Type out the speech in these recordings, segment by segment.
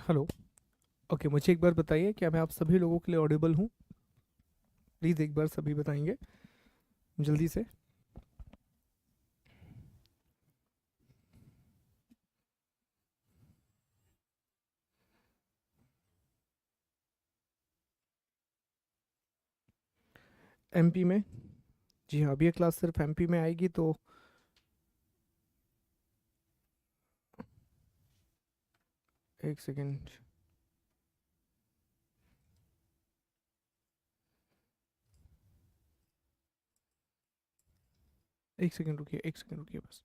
Hello. Okay, मुझे एक बार बताइए, क्या मैं आप सभी लोगों के लिए ऑडिबल हूँ? प्लीज़ एक बार सभी बताएंगे जल्दी से। एमपी में? जी हाँ, अभी ये क्लास सिर्फ एमपी में आएगी तो एक सेकेंड। एक सेकेंड रुकिए, एक सेकेंड रुकिए बस।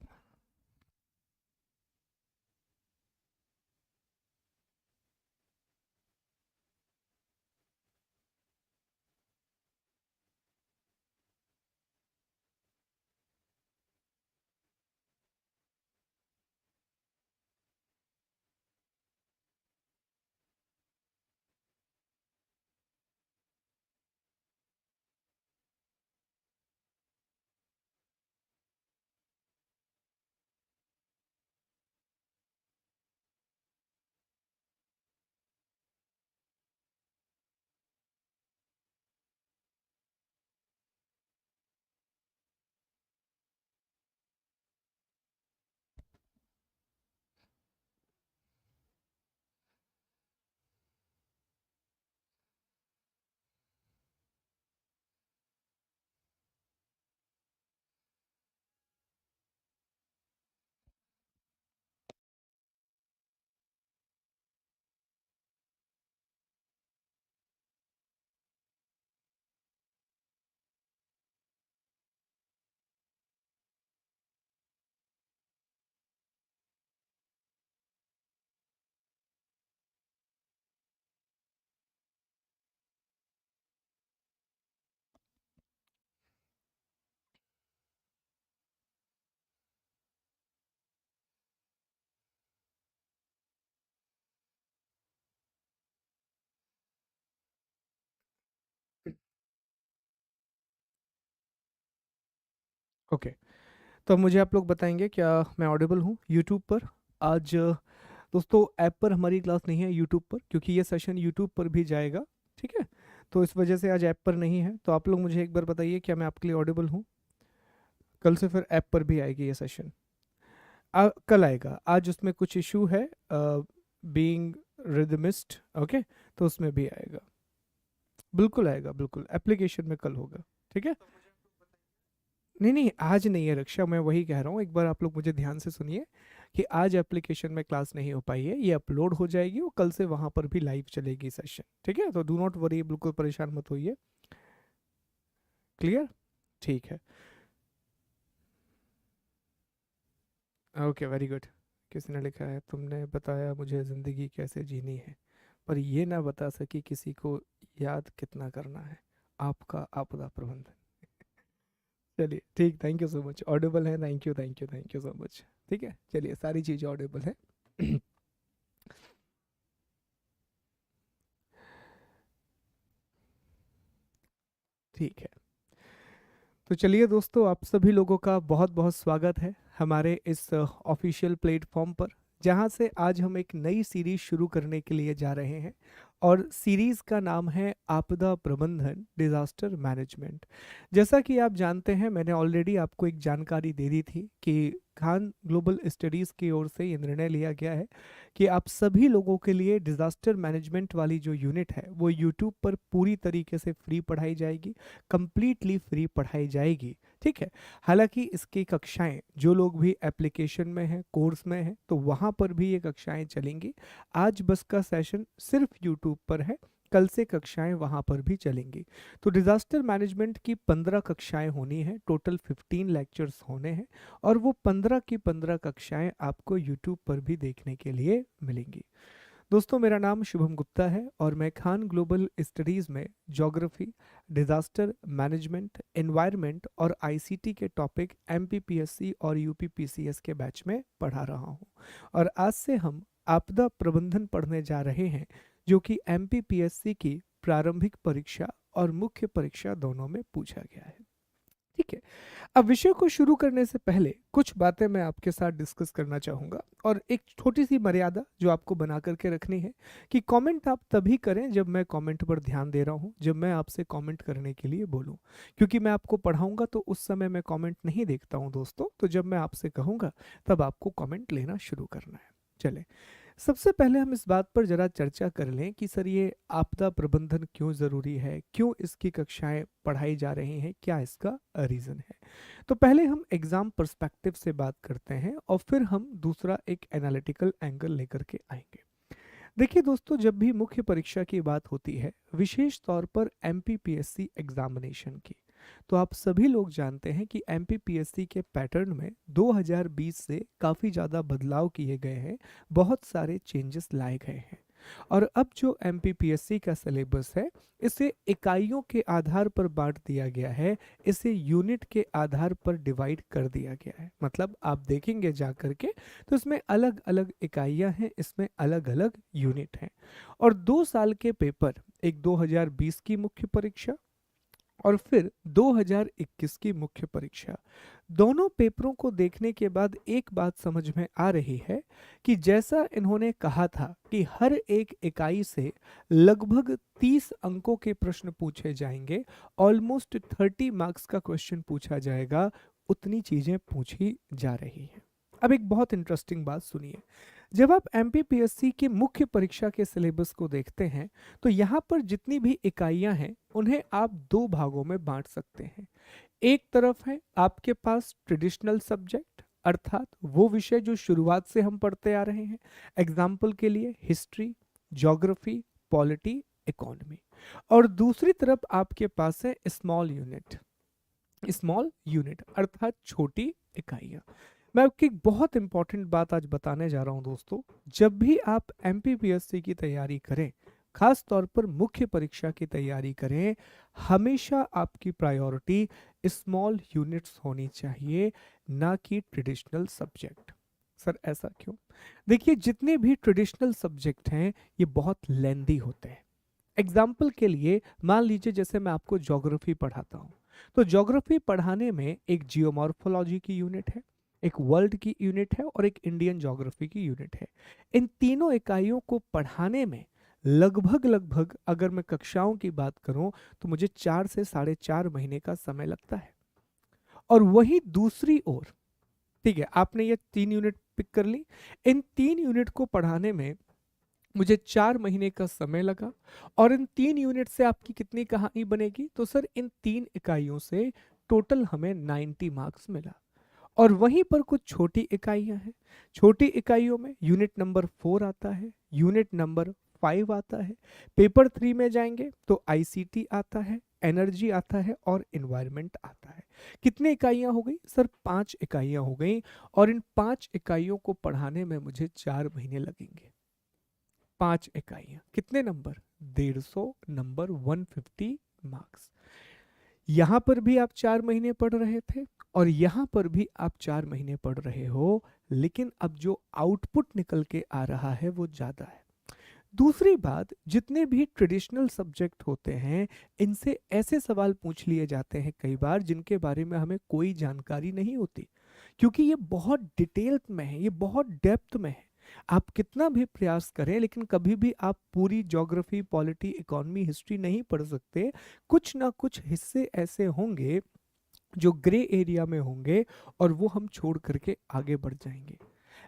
ओके, तो अब मुझे आप लोग बताएंगे क्या मैं ऑडिबल हूँ यूट्यूब पर? आज दोस्तों, ऐप पर हमारी क्लास नहीं है यूट्यूब पर, क्योंकि ये सेशन यूट्यूब पर भी जाएगा। ठीक है, तो इस वजह से आज ऐप पर नहीं है। तो आप लोग मुझे एक बार बताइए, क्या मैं आपके लिए ऑडिबल हूँ? कल से फिर ऐप पर भी आएगी ये सेशन। कल आएगा, आज उसमें कुछ इशू है, बीइंग रिदमिस्ट। ओके, तो उसमें भी आएगा। बिल्कुल आएगा, बिल्कुल एप्लीकेशन में कल होगा। ठीक है। नहीं नहीं, आज नहीं है रक्षा, मैं वही कह रहा हूँ, एक बार आप लोग मुझे ध्यान से सुनिए कि आज एप्लीकेशन में क्लास नहीं हो पाई है, ये अपलोड हो जाएगी और कल से वहाँ पर भी लाइव चलेगी सेशन। ठीक है, तो डू नॉट वरी, बिल्कुल परेशान मत होइए। क्लियर? ठीक है। Okay, very good. किसने लिखा है, तुमने बताया मुझे ज़िंदगी कैसे जीनी है, पर ये ना बता सकी किसी को याद कितना करना है। आपका आपदा प्रबंधन। चलिए ठीक, thank you so much, audible है। Thank you, thank you, thank you so much. ठीक है, चलिए, सारी चीज़ें ऑडिबल है। ठीक है, तो चलिए दोस्तों, आप सभी लोगों का बहुत बहुत स्वागत है हमारे इस ऑफिशियल प्लेटफॉर्म पर, जहां से आज हम एक नई सीरीज शुरू करने के लिए जा रहे हैं। और सीरीज का नाम है आपदा प्रबंधन, डिजास्टर मैनेजमेंट। जैसा कि आप जानते हैं, मैंने ऑलरेडी आपको एक जानकारी दे दी थी कि खान ग्लोबल स्टडीज़ की ओर से ये निर्णय लिया गया है कि आप सभी लोगों के लिए डिजास्टर मैनेजमेंट वाली जो यूनिट है वो यूट्यूब पर पूरी तरीके से फ्री पढ़ाई जाएगी, कंप्लीटली फ्री पढ़ाई जाएगी। ठीक है। हालांकि इसकी कक्षाएं, जो लोग भी एप्लीकेशन में हैं, कोर्स में हैं, तो वहाँ पर भी ये कक्षाएं चलेंगी। आज बस का सेशन सिर्फ यूट्यूब पर है, कल से कक्षाएं वहाँ पर भी चलेंगी। तो डिज़ास्टर मैनेजमेंट की 15 कक्षाएं होनी है, टोटल 15 लेक्चर्स होने हैं। और वो 15 की 15 कक्षाएं आपको यूट्यूब पर भी देखने के लिए मिलेंगी। दोस्तों, मेरा नाम शुभम गुप्ता है और मैं खान ग्लोबल स्टडीज़ में ज्योग्राफी, डिज़ास्टर मैनेजमेंट, एनवायरनमेंट और आईसीटी के टॉपिक एमपीपीएससी और यूपीपीसीएस के बैच में पढ़ा रहा हूँ। और आज से हम आपदा प्रबंधन पढ़ने जा रहे हैं, जो कि एमपीपीएससी की प्रारंभिक परीक्षा और मुख्य परीक्षा दोनों में पूछा गया है। ठीक है। अब विषय को शुरू करने से पहले कुछ बातें मैं आपके साथ डिस्कस करना चाहूँगा, और एक छोटी सी मर्यादा जो आपको बना करके रखनी है कि कमेंट आप तभी करें जब मैं कमेंट पर ध्यान दे रहा हूँ, जब मैं आपसे कमेंट करने के लिए बोलूँ। क्योंकि मैं आपको पढ़ाऊँगा तो उस समय मैं कमेंट नहीं देखता हूँ दोस्तों, तो जब मैं आपसे कहूँगा तब आपको कमेंट लेना शुरू करना है। चलें, सबसे पहले हम इस बात पर जरा चर्चा कर लें कि सर ये आपदा प्रबंधन क्यों ज़रूरी है, क्यों इसकी कक्षाएं पढ़ाई जा रही हैं, क्या इसका रीज़न है। तो पहले हम एग्ज़ाम पर्सपेक्टिव से बात करते हैं और फिर हम दूसरा एक एनालिटिकल एंगल लेकर के आएंगे। देखिए दोस्तों, जब भी मुख्य परीक्षा की बात होती है, विशेष तौर पर एमपीपीएससी एग्जामिनेशन की, तो आप सभी लोग जानते हैं कि एमपीपीएससी के पैटर्न में 2020 से काफ़ी ज़्यादा बदलाव किए गए हैं, बहुत सारे चेंजेस लाए गए हैं। और अब जो एमपीपीएससी का सिलेबस है, इसे इकाइयों के आधार पर बांट दिया गया है, इसे यूनिट के आधार पर डिवाइड कर दिया गया है। मतलब आप देखेंगे जा करके तो इसमें अलग अलग इकाइयां हैं, इसमें अलग अलग यूनिट हैं। और 2 साल के पेपर, एक 2020 की मुख्य परीक्षा और फिर 2021 की मुख्य परीक्षा, दोनों पेपरों को देखने के बाद एक बात समझ में आ रही है कि जैसा इन्होंने कहा था कि हर एक इकाई से लगभग 30 अंकों के प्रश्न पूछे जाएंगे, ऑलमोस्ट 30 मार्क्स का क्वेश्चन पूछा जाएगा, उतनी चीजें पूछी जा रही हैं। अब एक बहुत इंटरेस्टिंग बात सुनिए, जब आप एमपीपीएससी की मुख्य परीक्षा के सिलेबस को देखते हैं तो यहाँ पर जितनी भी इकाइयां हैं उन्हें आप दो भागों में बांट सकते हैं। एक तरफ है आपके पास ट्रेडिशनल सब्जेक्ट, अर्थात वो विषय जो शुरुआत से हम पढ़ते आ रहे हैं, एग्जाम्पल के लिए हिस्ट्री, ज्योग्राफी, पॉलिटी, इकोनॉमी। और दूसरी तरफ आपके पास है स्मॉल यूनिट अर्थात छोटी इकाइयां। मैं आपकी एक बहुत इंपॉर्टेंट बात आज बताने जा रहा हूं दोस्तों, जब भी आप एमपीपीएससी की तैयारी करें, खास तौर पर मुख्य परीक्षा की तैयारी करें, हमेशा आपकी प्रायोरिटी स्मॉल यूनिट्स होनी चाहिए, ना कि ट्रेडिशनल सब्जेक्ट। सर ऐसा क्यों? देखिए, जितने भी ट्रेडिशनल सब्जेक्ट हैं ये बहुत लेंदी होते हैं। एग्जाम्पल के लिए मान लीजिए जैसे मैं आपको ज्योग्राफी पढ़ाता हूँ, तो ज्योग्राफी पढ़ाने में एक जियोमॉर्फोलॉजी की यूनिट है, एक वर्ल्ड की यूनिट है और एक इंडियन ज्योग्राफी की यूनिट है। इन तीनों इकाइयों को पढ़ाने में लगभग लगभग अगर मैं कक्षाओं की बात करूं तो मुझे 4 से 4.5 महीने का समय लगता है। और वही दूसरी ओर, ठीक है, आपने ये 3 यूनिट पिक कर ली, इन 3 यूनिट को पढ़ाने में मुझे 4 महीने का समय लगा। और इन 3 यूनिट से आपकी कितनी कहानी बनेगी? तो सर इन 3 इकाइयों से टोटल हमें 90 मार्क्स मिला। और वहीं पर कुछ छोटी इकाइयां हैं, छोटी इकाइयों में यूनिट नंबर 4 आता है, यूनिट नंबर 5 आता है। पेपर 3 में जाएंगे तो आईसीटी आता है, एनर्जी आता है और इन्वायरमेंट आता है। कितनी इकाइयां हो गई? सर 5 इकाइयां हो गई। और इन 5 इकाइयों को पढ़ाने में मुझे 4 महीने लगेंगे। 5 इकाइयां कितने नंबर? 150 number, 150 marks. यहां पर भी आप 4 महीने पढ़ रहे थे और यहां पर भी आप 4 महीने पढ़ रहे हो, लेकिन अब जो आउटपुट निकल के आ रहा है वो ज्यादा है। दूसरी बात, जितने भी ट्रेडिशनल सब्जेक्ट होते हैं इनसे ऐसे सवाल पूछ लिए जाते हैं कई बार जिनके बारे में हमें कोई जानकारी नहीं होती, क्योंकि ये बहुत डिटेल में है, ये बहुत डेप्थ में है। आप कितना भी प्रयास करें लेकिन कभी भी आप पूरी ज्योग्राफी, पॉलिटी, इकोनॉमी, हिस्ट्री नहीं पढ़ सकते। कुछ ना कुछ हिस्से ऐसे होंगे जो ग्रे एरिया में होंगे और वो हम छोड़ करके आगे बढ़ जाएंगे।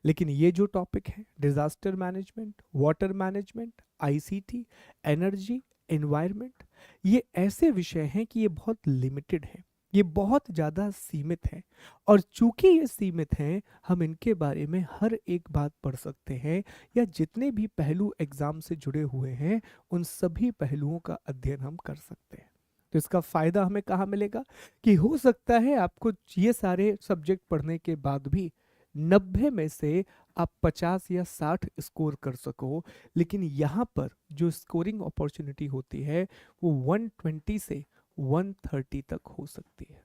लेकिन ये जो टॉपिक है, disaster management, water management, ICT, energy, environment, ये ऐसे विषय हैं कि ये बहुत लिमिटेड है, ये बहुत ज़्यादा सीमित है। और चूंकि ये सीमित हैं, हम इनके बारे में हर एक बात पढ़ सकते हैं, या जितने भी पहलू एग्जाम से जुड़े हुए हैं उन सभी पहलुओं का अध्ययन हम कर सकते हैं। तो इसका फायदा हमें कहाँ मिलेगा? कि हो सकता है आपको ये सारे सब्जेक्ट पढ़ने के बाद भी 90 में से आप 50 या 60 स्कोर कर सको, लेकिन यहाँ पर जो स्कोरिंग अपॉर्चुनिटी होती है वो 120 से 130 तक हो सकती है।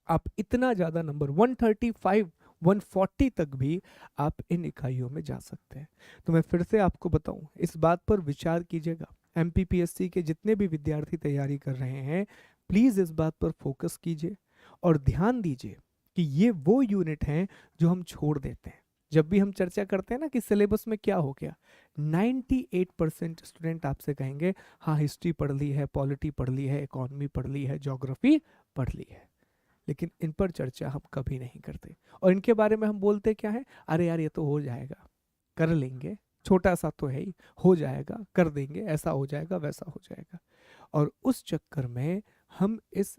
आप इतना ज़्यादा नंबर 135, 140 तक भी आप इन इकाइयों में जा सकते हैं। तो मैं फिर से आपको बताऊं, इस बात पर विचार कीजिएगा। एमपीपीएससी के जितने भी विद्यार्थी तैयारी कर रहे हैं, प्लीज़ इस बात पर फोकस कीजिए और ध्यान दीजिए कि ये वो यूनिट हैं जो हम छोड़ देते हैं। जब भी हम चर्चा करते हैं ना कि सिलेबस में क्या हो गया, 98% स्टूडेंट आपसे कहेंगे हाँ हिस्ट्री पढ़ ली है, पॉलिटी पढ़ ली है, इकोनॉमी पढ़ ली है, ज्योग्राफी पढ़ ली है, लेकिन इन पर चर्चा हम कभी नहीं करते। और इनके बारे में हम बोलते क्या है, अरे यार ये तो हो जाएगा, कर लेंगे, छोटा सा तो है ही, हो जाएगा, कर देंगे, ऐसा हो जाएगा, वैसा हो जाएगा। और उस चक्कर में हम इस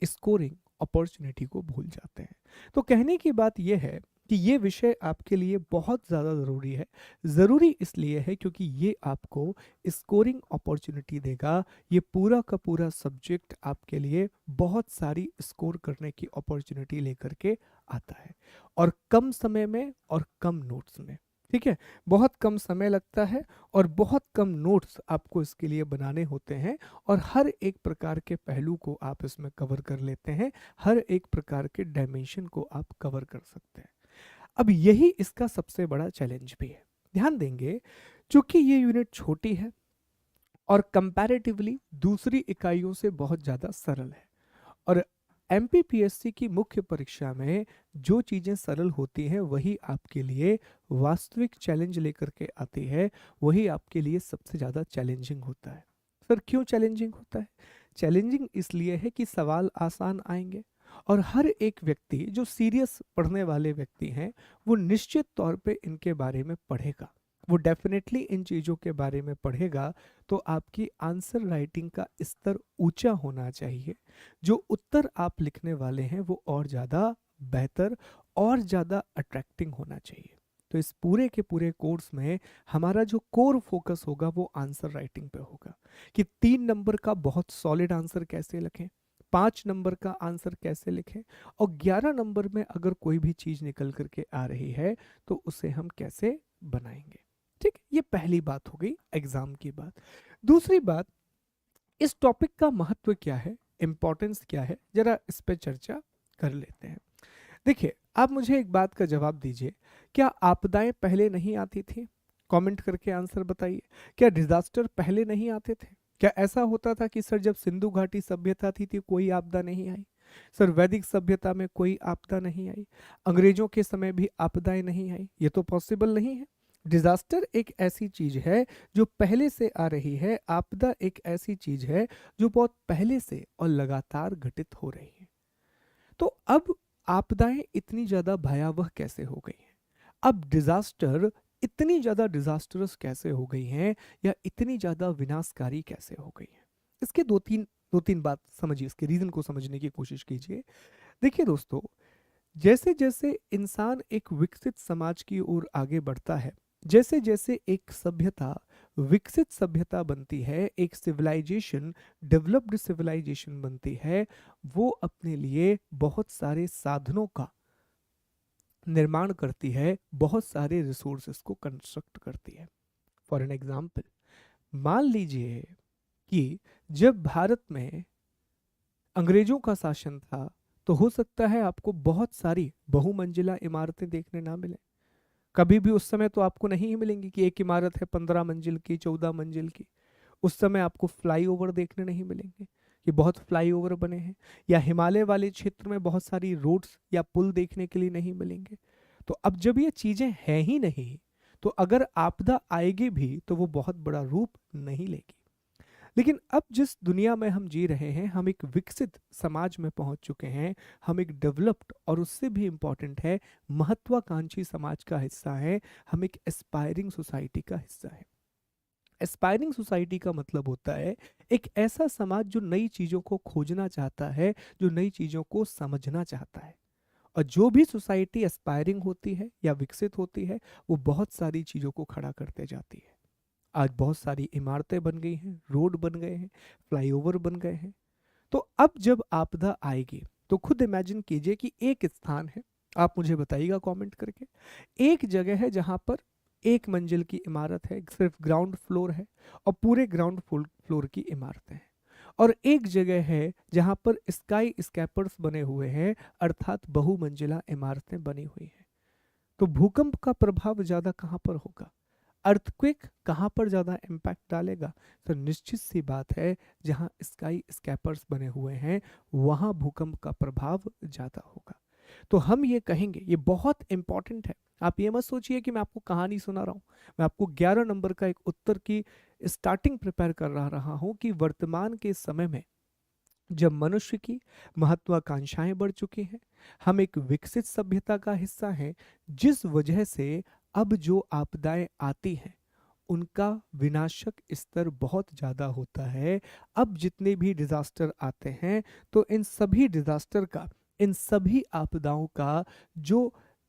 स्कोरिंग अपॉर्चुनिटी को भूल जाते हैं। तो कहने की बात यह है कि ये विषय आपके लिए बहुत ज़्यादा ज़रूरी है। ज़रूरी इसलिए है क्योंकि ये आपको स्कोरिंग अपॉर्चुनिटी देगा। ये पूरा का पूरा सब्जेक्ट आपके लिए बहुत सारी स्कोर करने की अपॉर्चुनिटी लेकर के आता है, और कम समय में और कम नोट्स में। ठीक है, बहुत कम समय लगता है और बहुत कम नोट्स आपको इसके लिए बनाने होते हैं, और हर एक प्रकार के पहलू को आप इसमें कवर कर लेते हैं, हर एक प्रकार के डायमेंशन को आप कवर कर सकते हैं। अब यही इसका सबसे बड़ा चैलेंज भी है। ध्यान देंगे, चूंकि ये यूनिट छोटी है और कंपैरेटिवली दूसरी इकाइयों से बहुत ज़्यादा सरल है, और एमपीपीएससी की मुख्य परीक्षा में जो चीज़ें सरल होती हैं वही आपके लिए वास्तविक चैलेंज लेकर के आती है, वही आपके लिए सबसे ज़्यादा चैलेंजिंग होता है। सर क्यों चैलेंजिंग होता है? चैलेंजिंग इसलिए है कि सवाल आसान आएंगे, और हर एक व्यक्ति जो सीरियस पढ़ने वाले व्यक्ति हैं वो निश्चित तौर पे इनके बारे में पढ़ेगा, वो डेफिनेटली इन चीज़ों के बारे में पढ़ेगा। तो आपकी आंसर राइटिंग का स्तर ऊंचा होना चाहिए, जो उत्तर आप लिखने वाले हैं वो और ज़्यादा बेहतर और ज़्यादा अट्रैक्टिंग होना चाहिए। तो इस पूरे के पूरे कोर्स में हमारा जो कोर फोकस होगा वो आंसर राइटिंग पे होगा, कि 3 नंबर का बहुत सॉलिड आंसर कैसे लिखें, 5 नंबर का आंसर कैसे लिखें, और 11 नंबर में अगर कोई भी चीज़ निकल करके आ रही है तो उसे हम कैसे बनाएंगे। ठीक, ये पहली बात हो गई एग्जाम की बात। दूसरी बात, इस टॉपिक का महत्व क्या है, इंपॉर्टेंस क्या है, जरा इस पे चर्चा कर लेते हैं। देखिए, आप मुझे एक बात का जवाब दीजिए, क्या आपदाएं पहले नहीं आती थी? कमेंट करके आंसर बताइए। क्या डिजास्टर पहले नहीं आते थे? क्या ऐसा होता था कि सर जब सिंधु घाटी सभ्यता थी कोई आपदा नहीं आई? सर वैदिक सभ्यता में कोई आपदा नहीं आई? अंग्रेजों के समय भी आपदाएं नहीं आई? ये तो पॉसिबल नहीं है। डिजास्टर एक ऐसी चीज है जो पहले से आ रही है, आपदा एक ऐसी चीज है जो बहुत पहले से और लगातार घटित हो रही है। तो अब आपदाएं इतनी ज्यादा भयावह कैसे हो गई हैं? अब डिजास्टर इतनी ज्यादा डिजास्टरस कैसे हो गई हैं, या इतनी ज्यादा विनाशकारी कैसे हो गई हैं? इसके दो तीन बात समझिए, इसके रीजन को समझने की कोशिश कीजिए। देखिए दोस्तों, जैसे जैसे इंसान एक विकसित समाज की ओर आगे बढ़ता है, जैसे जैसे एक सभ्यता विकसित सभ्यता बनती है, एक सिविलाइजेशन डेवलप्ड सिविलाइजेशन बनती है, वो अपने लिए बहुत सारे साधनों का निर्माण करती है, बहुत सारे रिसोर्सेस को कंस्ट्रक्ट करती है। फॉर एन एग्जाम्पल, मान लीजिए कि जब भारत में अंग्रेजों का शासन था, तो हो सकता है आपको बहुत सारी बहुमंजिला इमारतें देखने ना मिले। कभी भी उस समय तो आपको नहीं ही मिलेंगी कि एक इमारत है 15 मंजिल की, 14 मंजिल की। उस समय आपको फ्लाईओवर देखने नहीं मिलेंगे कि बहुत फ्लाईओवर बने हैं, या हिमालय वाले क्षेत्र में बहुत सारी रोड्स या पुल देखने के लिए नहीं मिलेंगे। तो अब जब ये चीजें हैं ही नहीं, तो अगर आपदा आएगी भी तो वो बहुत बड़ा रूप नहीं लेगी। लेकिन अब जिस दुनिया में हम जी रहे हैं, हम एक विकसित समाज में पहुंच चुके हैं, हम एक डेवलप्ड और उससे भी इंपॉर्टेंट है महत्वाकांक्षी समाज का हिस्सा है, हम एक एस्पायरिंग सोसाइटी का हिस्सा है। एस्पायरिंग सोसाइटी का मतलब होता है एक ऐसा समाज जो नई चीजों को खोजना चाहता है, जो नई चीजों को समझना चाहता है। और जो भी सोसाइटी एस्पायरिंग होती है या विकसित होती है, वो बहुत सारी चीजों को खड़ा करते जाती है। आज बहुत सारी इमारतें बन गई हैं, रोड बन गए हैं, फ्लाईओवर बन गए हैं। तो अब जब आपदा आएगी तो खुद इमेजिन कीजिए कि एक स्थान है, आप मुझे बताइएगा कमेंट करके, एक जगह है जहां पर 1 मंजिल की इमारत है, सिर्फ ग्राउंड फ्लोर है, और पूरे ग्राउंड फ्लोर की इमारतें हैं। और एक जगह है जहां पर स्काई स्कैपर्स बने हुए हैं, अर्थात बहुमंजिला इमारतें बनी हुई हैं। तो भूकंप का प्रभाव ज्यादा कहां पर होगा? अर्थक्वेक कहाँ पर ज़्यादा इम्पैक्ट डालेगा? तो निश्चित सी बात है, जहाँ स्काई स्कैपर्स बने हुए हैं वहाँ भूकंप का प्रभाव ज़्यादा होगा। तो हम ये कहेंगे, ये बहुत इंपॉर्टेंट है। आप ये मत सोचिए कि मैं आपको कहानी सुना रहा हूँ, मैं आपको 11 नंबर का एक उत्तर की स्टार्टिंग प्रिपेयर कर रहा हूँ कि वर्तमान के समय में जब मनुष्य की महत्वाकांक्षाएं बढ़ चुकी हैं, हम एक विकसित सभ्यता का हिस्सा हैं, जिस वजह से अब जो आपदाएं आती हैं उनका विनाशक स्तर बहुत ज़्यादा होता है। अब जितने भी डिजास्टर आते हैं तो इन सभी डिजास्टर का, इन सभी आपदाओं का जो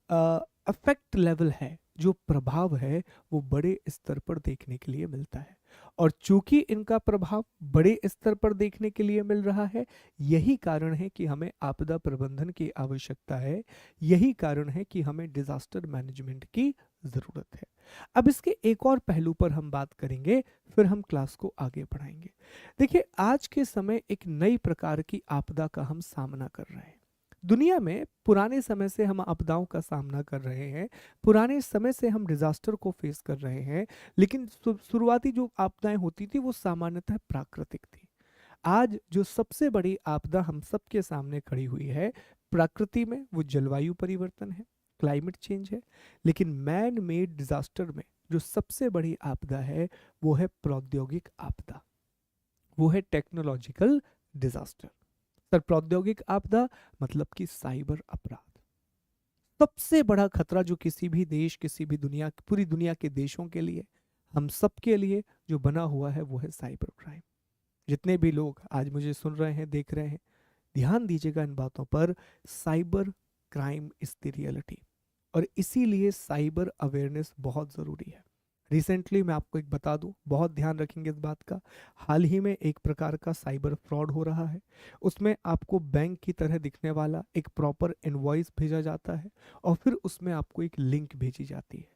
अफेक्ट लेवल है, जो प्रभाव है, वो बड़े स्तर पर देखने के लिए मिलता है। और चूंकि इनका प्रभाव बड़े स्तर पर देखने के लिए मिल रहा है, यही कारण है कि हमें आपदा प्रबंधन की आवश्यकता है, यही कारण है कि हमें डिजास्टर मैनेजमेंट की ज़रूरत है। अब इसके एक और पहलू पर हम बात करेंगे, फिर हम क्लास को आगे बढ़ाएंगे। देखिए, आज के समय एक नई प्रकार की आपदा का हम सामना कर रहे हैं। दुनिया में पुराने समय से हम आपदाओं का सामना कर रहे हैं, पुराने समय से हम डिजास्टर को फेस कर रहे हैं, लेकिन शुरुआती जो आपदाएं होती थी वो सामान्यतः प्राकृतिक थी। आज जो सबसे बड़ी आपदा हम सबके सामने खड़ी हुई है प्रकृति में, वो जलवायु परिवर्तन है, क्लाइमेट चेंज है। लेकिन मैन मेड डिजास्टर में जो सबसे बड़ी आपदा है वो है प्रौद्योगिक आपदा, वो है टेक्नोलॉजिकल डिजास्टर। सर, प्रौद्योगिक आपदा मतलब कि साइबर अपराध। सबसे बड़ा खतरा जो किसी भी देश, किसी भी दुनिया, पूरी दुनिया के देशों के लिए, हम सबके लिए जो बना हुआ है वो है साइबर क्राइम। जितने भी लोग आज मुझे सुन रहे हैं, देख रहे हैं, ध्यान दीजिएगा इन बातों पर। Cyber crime is the reality, और इसीलिए साइबर अवेयरनेस बहुत ज़रूरी है। रिसेंटली मैं आपको एक बता दूं, बहुत ध्यान रखेंगे इस बात का, हाल ही में एक प्रकार का साइबर फ्रॉड हो रहा है। उसमें आपको बैंक की तरह दिखने वाला एक प्रॉपर इनवॉइस भेजा जाता है और फिर उसमें आपको एक लिंक भेजी जाती है।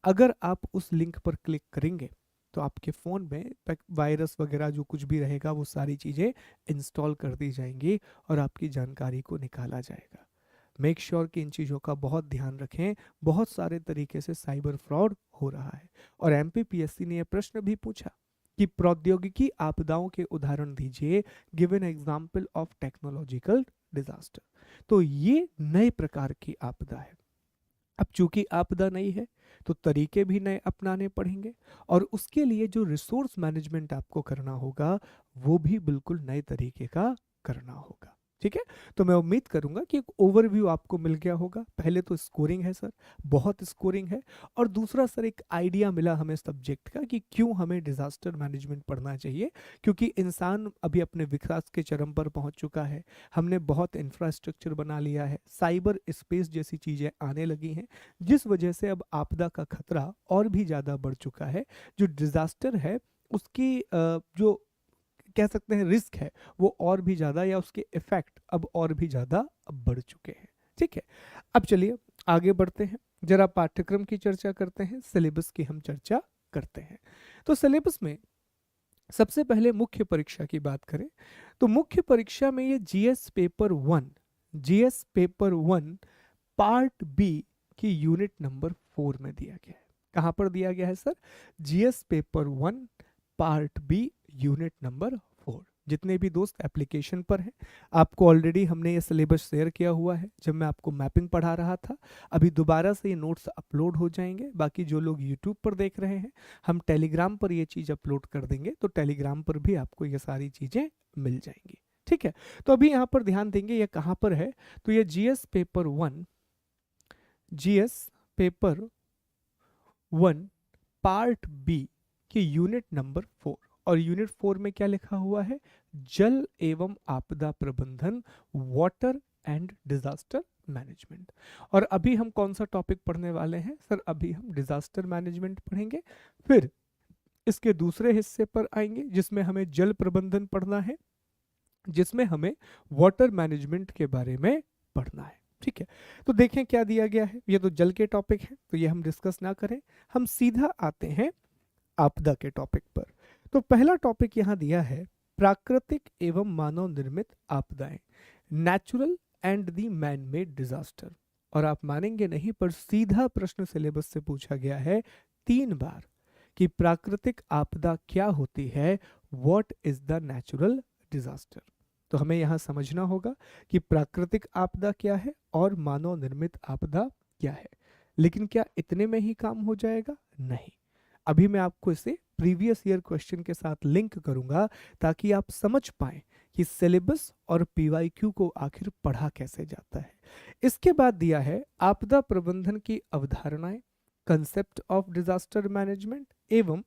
अगर आप उस लिंक पर क्लिक करेंगे तो आपके फ़ोन में वायरस वगैरह जो कुछ भी रहेगा वो सारी चीज़ें इंस्टॉल कर दी जाएंगी और आपकी जानकारी को निकाला जाएगा। मेक श्योर कि इन चीज़ों का बहुत ध्यान रखें। बहुत सारे तरीके से साइबर फ्रॉड हो रहा है। और एमपीपीएससी ने यह प्रश्न भी पूछा कि प्रौद्योगिकी आपदाओं के उदाहरण दीजिए, give an example of technological disaster. तो ये नए प्रकार की आपदा है। अब चूंकि आपदा नई है तो तरीके भी नए अपनाने पड़ेंगे, और उसके लिए जो रिसोर्स मैनेजमेंट आपको करना होगा वो भी बिल्कुल नए तरीके का करना होगा। ठीक है, तो मैं उम्मीद करूंगा कि एक ओवरव्यू आपको मिल गया होगा। पहले तो स्कोरिंग है सर, बहुत स्कोरिंग है, और दूसरा सर एक आइडिया मिला हमें सब्जेक्ट का कि क्यों हमें डिजास्टर मैनेजमेंट पढ़ना चाहिए। क्योंकि इंसान अभी अपने विकास के चरम पर पहुंच चुका है, हमने बहुत इंफ्रास्ट्रक्चर बना लिया है, साइबर स्पेस जैसी चीज़ें आने लगी हैं, जिस वजह से अब आपदा का खतरा और भी ज़्यादा बढ़ चुका है। जो डिजास्टर है उसकी जो कह सकते हैं रिस्क है वो और भी ज़्यादा, या उसके इफेक्ट अब और भी ज़्यादा अब बढ़ चुके हैं। ठीक है, अब चलिए आगे बढ़ते हैं, जरा पाठ्यक्रम की चर्चा करते हैं, सिलेबस की हम चर्चा करते हैं। तो सिलेबस में सबसे पहले मुख्य परीक्षा की बात करें तो मुख्य परीक्षा में ये GS paper 1, GS paper 1 part B की यूनिट नंबर 4 में दिया गया है। कहां पर दिया गया है sir? GS paper 1 part B unit number 4। जितने भी दोस्त एप्लीकेशन पर हैं, आपको ऑलरेडी हमने ये सिलेबस शेयर किया हुआ है जब मैं आपको मैपिंग पढ़ा रहा था। अभी दोबारा से ये नोट्स अपलोड हो जाएंगे। बाकी जो लोग यूट्यूब पर देख रहे हैं, हम टेलीग्राम पर ये चीज़ अपलोड कर देंगे, तो टेलीग्राम पर भी आपको ये सारी चीज़ें मिल जाएंगी। ठीक है, तो अभी यहाँ पर ध्यान देंगे ये कहाँ पर है। तो ये GS paper 1, GS paper 1 part B की यूनिट नंबर 4, और यूनिट 4 में क्या लिखा हुआ है? जल एवं आपदा प्रबंधन, वाटर एंड डिजास्टर मैनेजमेंट। और अभी हम कौन सा टॉपिक पढ़ने वाले हैं सर? अभी हम डिजास्टर मैनेजमेंट पढ़ेंगे। फिर इसके दूसरे हिस्से पर आएंगे जिसमें हमें जल प्रबंधन पढ़ना है, जिसमें हमें वाटर मैनेजमेंट के बारे में पढ़ना है। ठीक है, तो देखें क्या दिया गया है। ये तो जल के टॉपिक है तो ये हम डिस्कस ना करें, हम सीधा आते हैं आपदा के टॉपिक पर। तो पहला टॉपिक यहाँ दिया है प्राकृतिक एवं मानव निर्मित आपदाएं, natural and the man made disaster. और आप मानेंगे नहीं पर सीधा प्रश्न सिलेबस से पूछा गया है 3 बार। कि प्राकृतिक आपदा क्या होती है, what is the natural disaster. तो हमें यहाँ समझना होगा कि प्राकृतिक आपदा क्या है और मानव निर्मित आपदा क्या है। लेकिन क्या इतने में ही काम हो जाएगा? नहीं। अभी मैं आपको इसे प्रीवियस ईयर क्वेश्चन के साथ लिंक करूंगा ताकि आप समझ पाएं कि सिलेबस और पीवाईक्यू को आखिर पढ़ा कैसे जाता है। इसके बाद दिया है आपदा प्रबंधन की अवधारणाएं, कंसेप्ट ऑफ डिजास्टर मैनेजमेंट एवं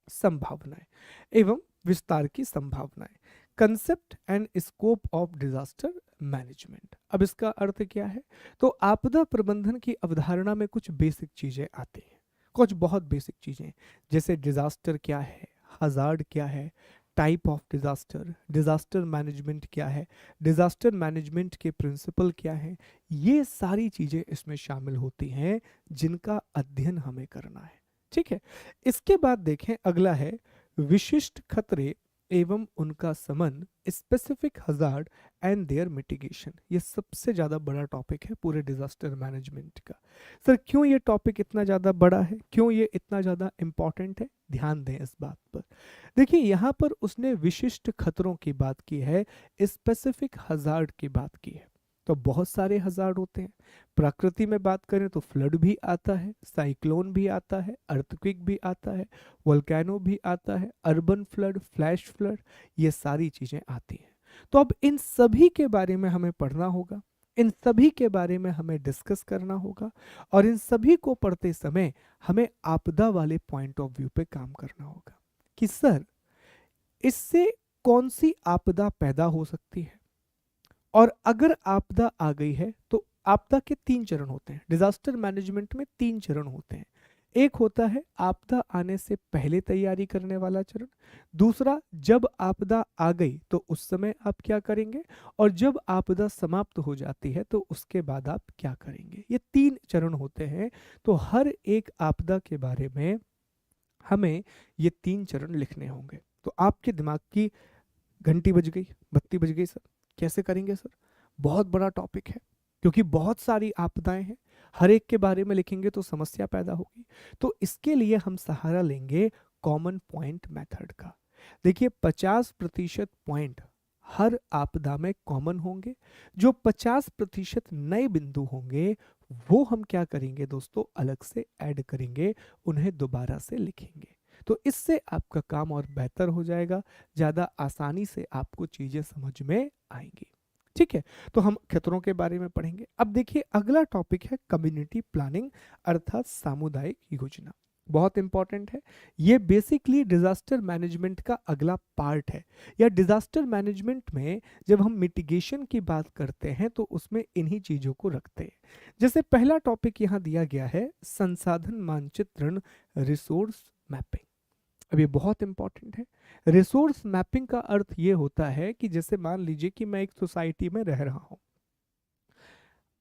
संभावनाएं एवं विस्तार की संभावनाएं, concept and scope of disaster management. अब इसका अर्थ क्या है? तो आपदा प्रबंधन की अवधारणा में कुछ बेसिक चीजें आती हैं, कुछ बहुत बेसिक चीजें, जैसे डिजास्टर क्या है, हजार्ड क्या है, type of disaster, disaster management क्या है, डिजास्टर मैनेजमेंट के प्रिंसिपल क्या है। ये सारी चीजें इसमें शामिल होती हैं जिनका अध्ययन हमें करना है। ठीक है। इसके बाद देखें, अगला है विशिष्ट खतरे एवं उनका समन, specific hazard and their mitigation. ये सबसे ज्यादा बड़ा टॉपिक है पूरे डिजास्टर मैनेजमेंट का। सर क्यों ये टॉपिक इतना ज्यादा बड़ा है, क्यों ये इतना ज्यादा इंपॉर्टेंट है? ध्यान दें इस बात पर। देखिए यहाँ पर उसने विशिष्ट खतरों की बात की है, स्पेसिफिक हजार्ड की बात की है। तो बहुत सारे हजार्ड होते हैं। प्रकृति में बात करें तो फ्लड भी आता है, साइक्लोन भी आता है, अर्थक्वेक भी आता है, वोल्केनो भी आता है, अर्बन फ्लड, फ्लैश फ्लड, ये सारी चीजें आती हैं। तो अब इन सभी के बारे में हमें पढ़ना होगा, इन सभी के बारे में हमें डिस्कस करना होगा, और इन सभी को पढ़ते समय हमें आपदा वाले पॉइंट ऑफ व्यू पे काम करना होगा कि सर इससे कौन सी आपदा पैदा हो सकती है, और अगर आपदा आ गई है तो आपदा के तीन चरण होते हैं। डिजास्टर मैनेजमेंट में तीन चरण होते हैं। एक होता है आपदा आने से पहले तैयारी करने वाला चरण, दूसरा जब आपदा आ गई तो उस समय आप क्या करेंगे, और जब आपदा समाप्त हो जाती है तो उसके बाद आप क्या करेंगे। ये तीन चरण होते हैं। तो हर एक आपदा के बारे में हमें ये तीन चरण लिखने होंगे। तो आपके दिमाग की घंटी बज गई, बत्ती बज गई, सर कैसे करेंगे सर? बहुत बड़ा टॉपिक है क्योंकि बहुत सारी आपदाएं हैं, हर एक के बारे में लिखेंगे तो समस्या पैदा होगी। तो इसके लिए हम सहारा लेंगे कॉमन पॉइंट मेथड का। देखिए 50% पॉइंट हर आपदा में कॉमन होंगे। जो 50% नए बिंदु होंगे वो हम क्या करेंगे दोस्तों, अलग से ऐड करेंगे, उन्हें दोबारा से लिखेंगे। तो इससे आपका काम और बेहतर हो जाएगा, ज़्यादा आसानी से आपको चीज़ें समझ में आएंगी। ठीक है। तो हम खतरों के बारे में पढ़ेंगे। अब देखिए अगला टॉपिक है कम्युनिटी प्लानिंग अर्थात सामुदायिक योजना। बहुत इंपॉर्टेंट है ये, बेसिकली डिजास्टर मैनेजमेंट का अगला पार्ट है। या डिजास्टर मैनेजमेंट में जब हम मिटिगेशन की बात करते हैं तो उसमें इन्हीं चीजों को रखते हैं। जैसे पहला टॉपिक यहाँ दिया गया है संसाधन मानचित्रण, रिसोर्स मैपिंग। अब ये बहुत इंपॉर्टेंट है। रिसोर्स मैपिंग का अर्थ ये होता है कि जैसे मान लीजिए कि मैं एक सोसाइटी में रह रहा हूं,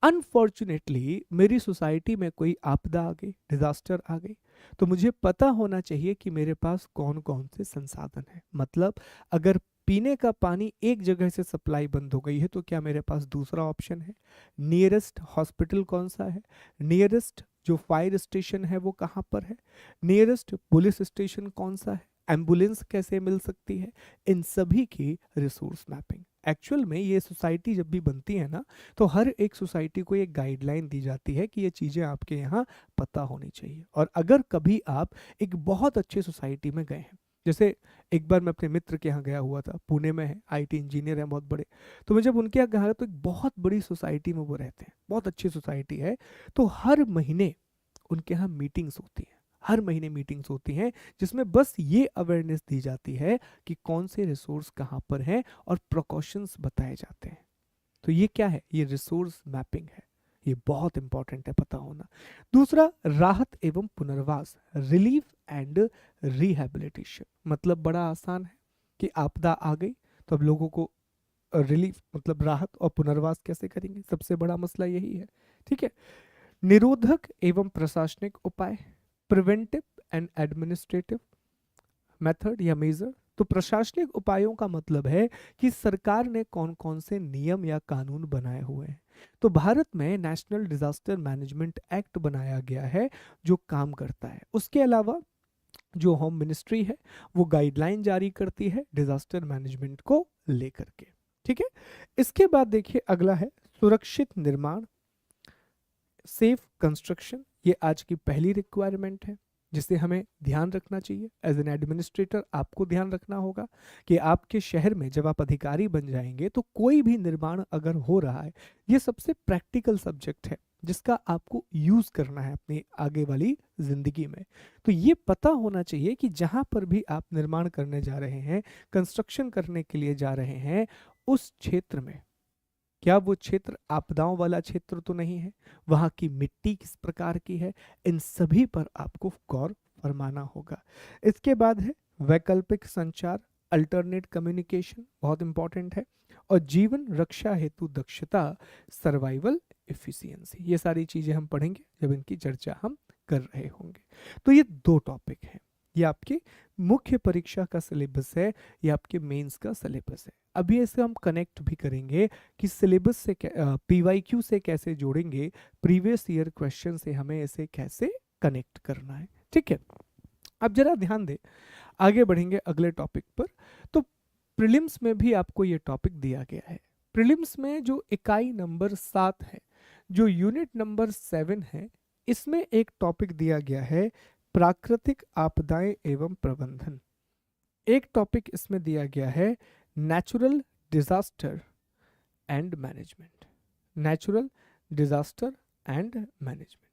अनफॉर्चुनेटली मेरी सोसाइटी में कोई आपदा आ गई, डिजास्टर आ गई, तो मुझे पता होना चाहिए कि मेरे पास कौन कौन से संसाधन हैं। मतलब अगर पीने का पानी एक जगह से सप्लाई बंद हो गई है तो क्या मेरे पास दूसरा ऑप्शन है? नियरेस्ट हॉस्पिटल कौन सा है, नियरेस्ट जो फायर स्टेशन है वो कहाँ पर है, नियरेस्ट पुलिस स्टेशन कौन सा है, एम्बुलेंस कैसे मिल सकती है, इन सभी की रिसोर्स मैपिंग। एक्चुअल में ये सोसाइटी जब भी बनती है ना, तो हर एक सोसाइटी को एक गाइडलाइन दी जाती है कि ये चीज़ें आपके यहाँ पता होनी चाहिए। और अगर कभी आप एक बहुत अच्छे सोसाइटी में गए हैं, जैसे एक बार मैं अपने मित्र के यहाँ गया हुआ था, पुणे में है, आईटी इंजीनियर है बहुत बड़े, तो मैं जब उनके यहाँ गया तो एक बहुत बड़ी सोसाइटी में वो रहते हैं, बहुत अच्छी सोसाइटी है। तो हर महीने उनके यहाँ मीटिंग्स होती हैं, हर महीने मीटिंग्स होती हैं जिसमें बस ये अवेयरनेस दी जाती है कि कौन से रिसोर्स कहाँ पर हैं और प्रिकॉशंस बताए जाते हैं। तो ये क्या है? ये रिसोर्स मैपिंग है। ये बहुत इंपॉर्टेंट है पता होना। दूसरा राहत एवं पुनर्वास, रिलीफ एंड रिहैबिलिटेशन। मतलब बड़ा आसान है कि आपदा आ गई तो अब लोगों को रिलीफ मतलब राहत और पुनर्वास कैसे करेंगे, सबसे बड़ा मसला यही है। ठीक है। निरोधक एवं प्रशासनिक उपाय, प्रिवेंटिव एंड एडमिनिस्ट्रेटिव मेथड या मेजर। तो प्रशासनिक उपायों का मतलब है कि सरकार ने कौन कौन से नियम या कानून बनाए हुए हैं। तो भारत में नेशनल डिजास्टर मैनेजमेंट एक्ट बनाया गया है जो काम करता है। उसके अलावा जो होम मिनिस्ट्री है वो गाइडलाइन जारी करती है डिजास्टर मैनेजमेंट को लेकर के। ठीक है, इसके बाद देखिए अगला है सुरक्षित निर्माण, सेफ कंस्ट्रक्शन। ये आज की पहली रिक्वायरमेंट है जिसे हमें ध्यान रखना चाहिए। एज एन एडमिनिस्ट्रेटर आपको ध्यान रखना होगा कि आपके शहर में जब आप अधिकारी बन जाएंगे तो कोई भी निर्माण अगर हो रहा है, ये सबसे प्रैक्टिकल सब्जेक्ट है जिसका आपको यूज करना है अपनी आगे वाली जिंदगी में। तो ये पता होना चाहिए कि जहां पर भी आप निर्माण करने जा रहे हैं, कंस्ट्रक्शन करने के लिए जा रहे हैं, उस क्षेत्र में क्या वो क्षेत्र आपदाओं वाला क्षेत्र तो नहीं है, वहां की मिट्टी किस प्रकार की है, इन सभी पर आपको गौर फरमाना होगा। इसके बाद है वैकल्पिक संचार, अल्टरनेट कम्युनिकेशन, बहुत इंपॉर्टेंट है। और जीवन रक्षा हेतु दक्षता, सर्वाइवल एफिशिएंसी, ये सारी चीजें हम पढ़ेंगे जब इनकी चर्चा हम कर रहे होंगे। तो ये दो टॉपिक हैं, ये आपके मुख्य परीक्षा का सिलेबस है, ये आपके मेंस का सिलेबस है। अभी इसे हम कनेक्ट भी करेंगे कि सिलेबस से पीवाईक्यू से कैसे जोड़ेंगे, प्रीवियस ईयर क्वेश्चन से हमें इसे कैसे कनेक्ट करना है। ठीक है, अब जरा ध्यान दें, आगे बढ़ेंगे अगले टॉपिक पर। तो प्रीलिम्स में भी आपको ये टॉपिक दिया गया है। प्रीलिम्स में जो इकाई नंबर 7 है, जो यूनिट नंबर 7 है, इसमें एक टॉपिक दिया गया है प्राकृतिक आपदाएं एवं प्रबंधन। एक टॉपिक इसमें दिया गया है natural disaster and management. Natural disaster and management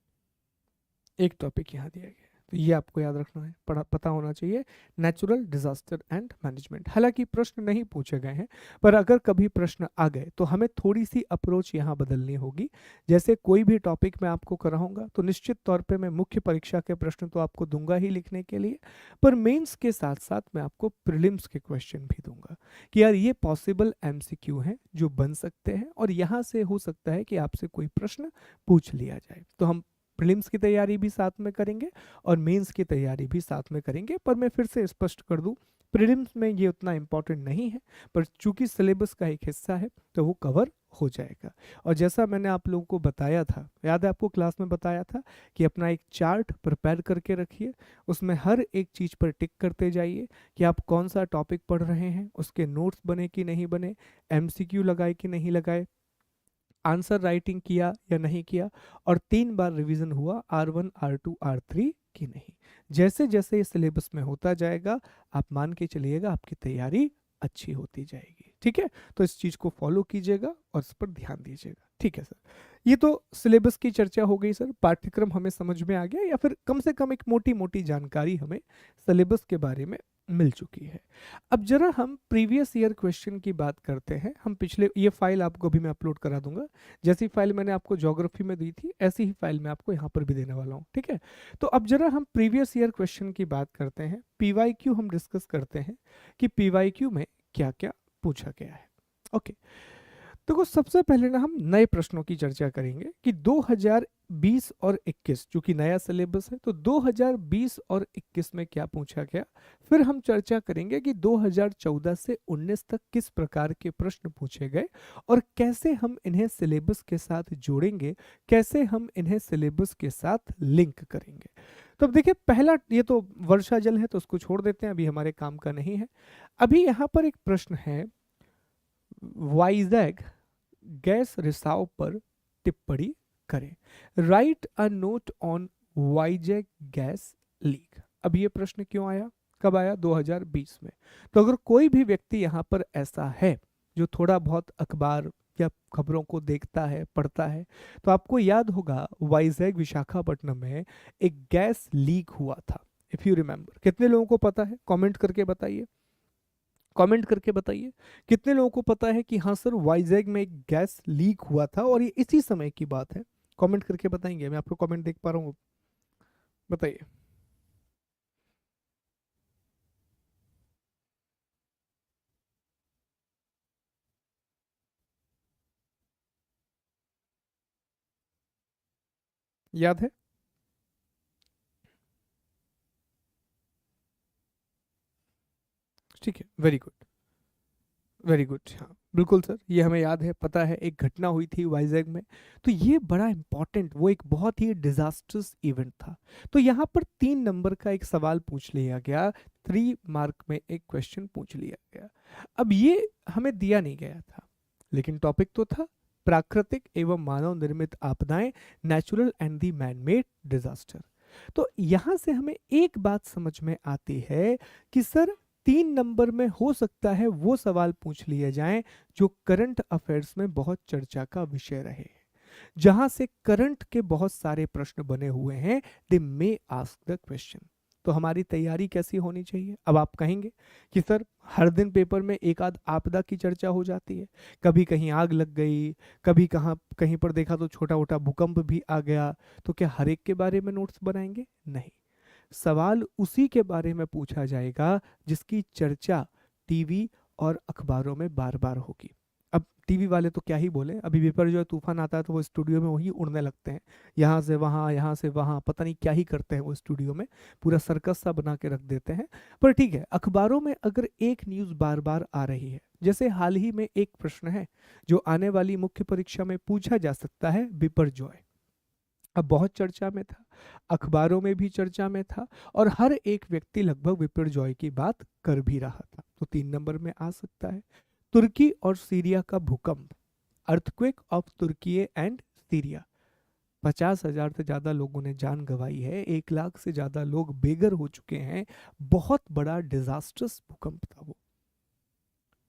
एक टॉपिक यहाँ दिया गया है, तो ये आपको याद रखना है, पता होना चाहिए, नेचुरल डिजास्टर एंड मैनेजमेंट। हालांकि प्रश्न नहीं पूछे गए हैं, पर अगर कभी प्रश्न आ गए तो हमें थोड़ी सी अप्रोच यहाँ बदलनी होगी। जैसे कोई भी टॉपिक मैं आपको कराऊंगा तो निश्चित तौर पे मैं मुख्य परीक्षा के प्रश्न तो आपको दूंगा ही लिखने के लिए, पर मेंस के साथ साथ मैं आपको प्रीलिम्स के क्वेश्चन भी दूंगा कि यार ये पॉसिबल एमसीक्यू हैं जो बन सकते हैं, और यहाँ से हो सकता है कि आपसे कोई प्रश्न पूछ लिया जाए। तो हम प्रीलिम्स की तैयारी भी साथ में करेंगे और मेंस की तैयारी भी साथ में करेंगे। पर मैं फिर से स्पष्ट कर दूं, प्रीलिम्स में ये उतना इंपॉर्टेंट नहीं है, पर चूंकि सिलेबस का एक हिस्सा है तो वो कवर हो जाएगा। और जैसा मैंने आप लोगों को बताया था, याद है आपको क्लास में बताया था कि अपना एक चार्ट प्रिपेयर करके रखिए, उसमें हर एक चीज़ पर टिक करते जाइए कि आप कौन सा टॉपिक पढ़ रहे हैं, उसके नोट्स बने कि नहीं बने, एमसीक्यू लगाए कि नहीं लगाए, आंसर राइटिंग किया या नहीं किया, और 3 बार रिवीजन हुआ R1 R2 R3 की नहीं। जैसे जैसे ये सिलेबस में होता जाएगा आप मान के चलिएगा आपकी तैयारी अच्छी होती जाएगी। ठीक है, तो इस चीज को फॉलो कीजिएगा और इस पर ध्यान दीजिएगा। ठीक है सर, ये तो सिलेबस की चर्चा हो गई सर, पाठ्यक्रम हमें समझ में आ गया, या फिर कम से कम एक मोटी मोटी जानकारी हमें सिलेबस के बारे में मिल चुकी है। अब जरा हम प्रीवियस ईयर क्वेश्चन की बात करते हैं। हम पिछले, ये फाइल आपको भी मैं अपलोड करा दूंगा, जैसी फाइल मैंने आपको ज्योग्राफी में दी थी ऐसी ही फाइल मैं आपको यहाँ पर भी देने वाला हूँ। ठीक है, तो अब जरा हम प्रीवियस ईयर क्वेश्चन की बात करते हैं, पीवाईक्यू हम डिस्कस करते हैं कि पीवाईक्यू में क्या क्या पूछा गया है। ओके, देखो सबसे पहले ना हम नए प्रश्नों की चर्चा करेंगे कि 2020 और 21, चूंकि नया सिलेबस है तो 2020 और 21 में क्या पूछा गया। फिर हम चर्चा करेंगे कि 2014 से 19 तक किस प्रकार के प्रश्न पूछे गए और कैसे हम इन्हें सिलेबस के साथ जोड़ेंगे, कैसे हम इन्हें सिलेबस के साथ लिंक करेंगे। तो अब देखिए, पहला, ये तो वर्षा जल है तो उसको छोड़ देते हैं, अभी हमारे काम का नहीं है। अभी यहाँ पर एक प्रश्न है, वाइजैग गैस रिसाव पर टिप्पणी करें। Right a note on Vizag gas leak. अब ये प्रश्न क्यों आया, कब आया, 2020 में। तो अगर कोई भी व्यक्ति यहाँ पर ऐसा है जो थोड़ा बहुत अखबार या खबरों को देखता है, पढ़ता है, तो आपको याद होगा वाइजैग विशाखापट्टनम में एक गैस लीक हुआ था, इफ यू रिमेंबर। कितने लोगों को पता है, कमेंट करके बताइए, कमेंट करके बताइए कितने लोगों को पता है कि हाँ सर वाइजैग में एक गैस लीक हुआ था और ये इसी समय की बात है। कमेंट करके बताएंगे, मैं आपको कमेंट देख पा रहा हूँ, बताइए। याद है, ठीक है, वेरी गुड। Very good. हाँ बिल्कुल सर, ये हमें याद है, पता है, एक घटना हुई थी वाइजैक में। तो ये बड़ा इंपॉर्टेंट, वो एक बहुत ही डिजास्टर्स इवेंट था। तो यहाँ पर 3 नंबर का एक सवाल पूछ लिया गया, 3 मार्क में एक क्वेश्चन पूछ लिया गया। अब ये हमें दिया नहीं गया था, लेकिन टॉपिक तो था प्राकृतिक एवं मानव निर्मित आपदाएं, natural and the man made disaster. तो यहाँ से हमें एक बात समझ में आती है कि सर 3 नंबर में हो सकता है वो सवाल पूछ लिए जाएं जो करंट अफेयर्स में बहुत चर्चा का विषय रहे, जहां से करंट के बहुत सारे प्रश्न बने हुए हैं। दे मे आस्क द क्वेश्चन। तो हमारी तैयारी कैसी होनी चाहिए? अब आप कहेंगे कि सर हर दिन पेपर में एक आध आपदा की चर्चा हो जाती है, कभी कहीं आग लग गई, कभी कहाँ कहीं पर देखा तो छोटा मोटा भूकंप भी आ गया, तो क्या हर एक के बारे में नोट्स बनाएंगे? नहीं। सवाल उसी के बारे में पूछा जाएगा जिसकी चर्चा टीवी और अखबारों में बार बार होगी। अब टीवी वाले तो क्या ही बोले, अभी विपर्जय तूफान आता है तो वो स्टूडियो में वही उड़ने लगते हैं, यहाँ से वहाँ, यहाँ से वहाँ, पता नहीं क्या ही करते हैं वो स्टूडियो में, पूरा सर्कस सा बना के रख देते हैं। पर ठीक है, अखबारों में अगर एक न्यूज़ बार बार आ रही है, जैसे हाल ही में एक प्रश्न है जो आने वाली मुख्य परीक्षा में पूछा जा सकता है, बिपरजॉय, अब बहुत चर्चा में था, अखबारों में भी चर्चा में था, और हर एक व्यक्ति लगभग विपर्जॉय की बात कर भी रहा था। तो 3 नंबर में आ सकता है तुर्की और सीरिया का भूकंप, अर्थक्वेक ऑफ तुर्की एंड सीरिया। 50,000 से ज्यादा लोगों ने जान गंवाई है, 1 लाख से ज्यादा लोग बेघर हो चुके हैं। बहुत बड़ा डिजास्टर्स भूकंप था वो,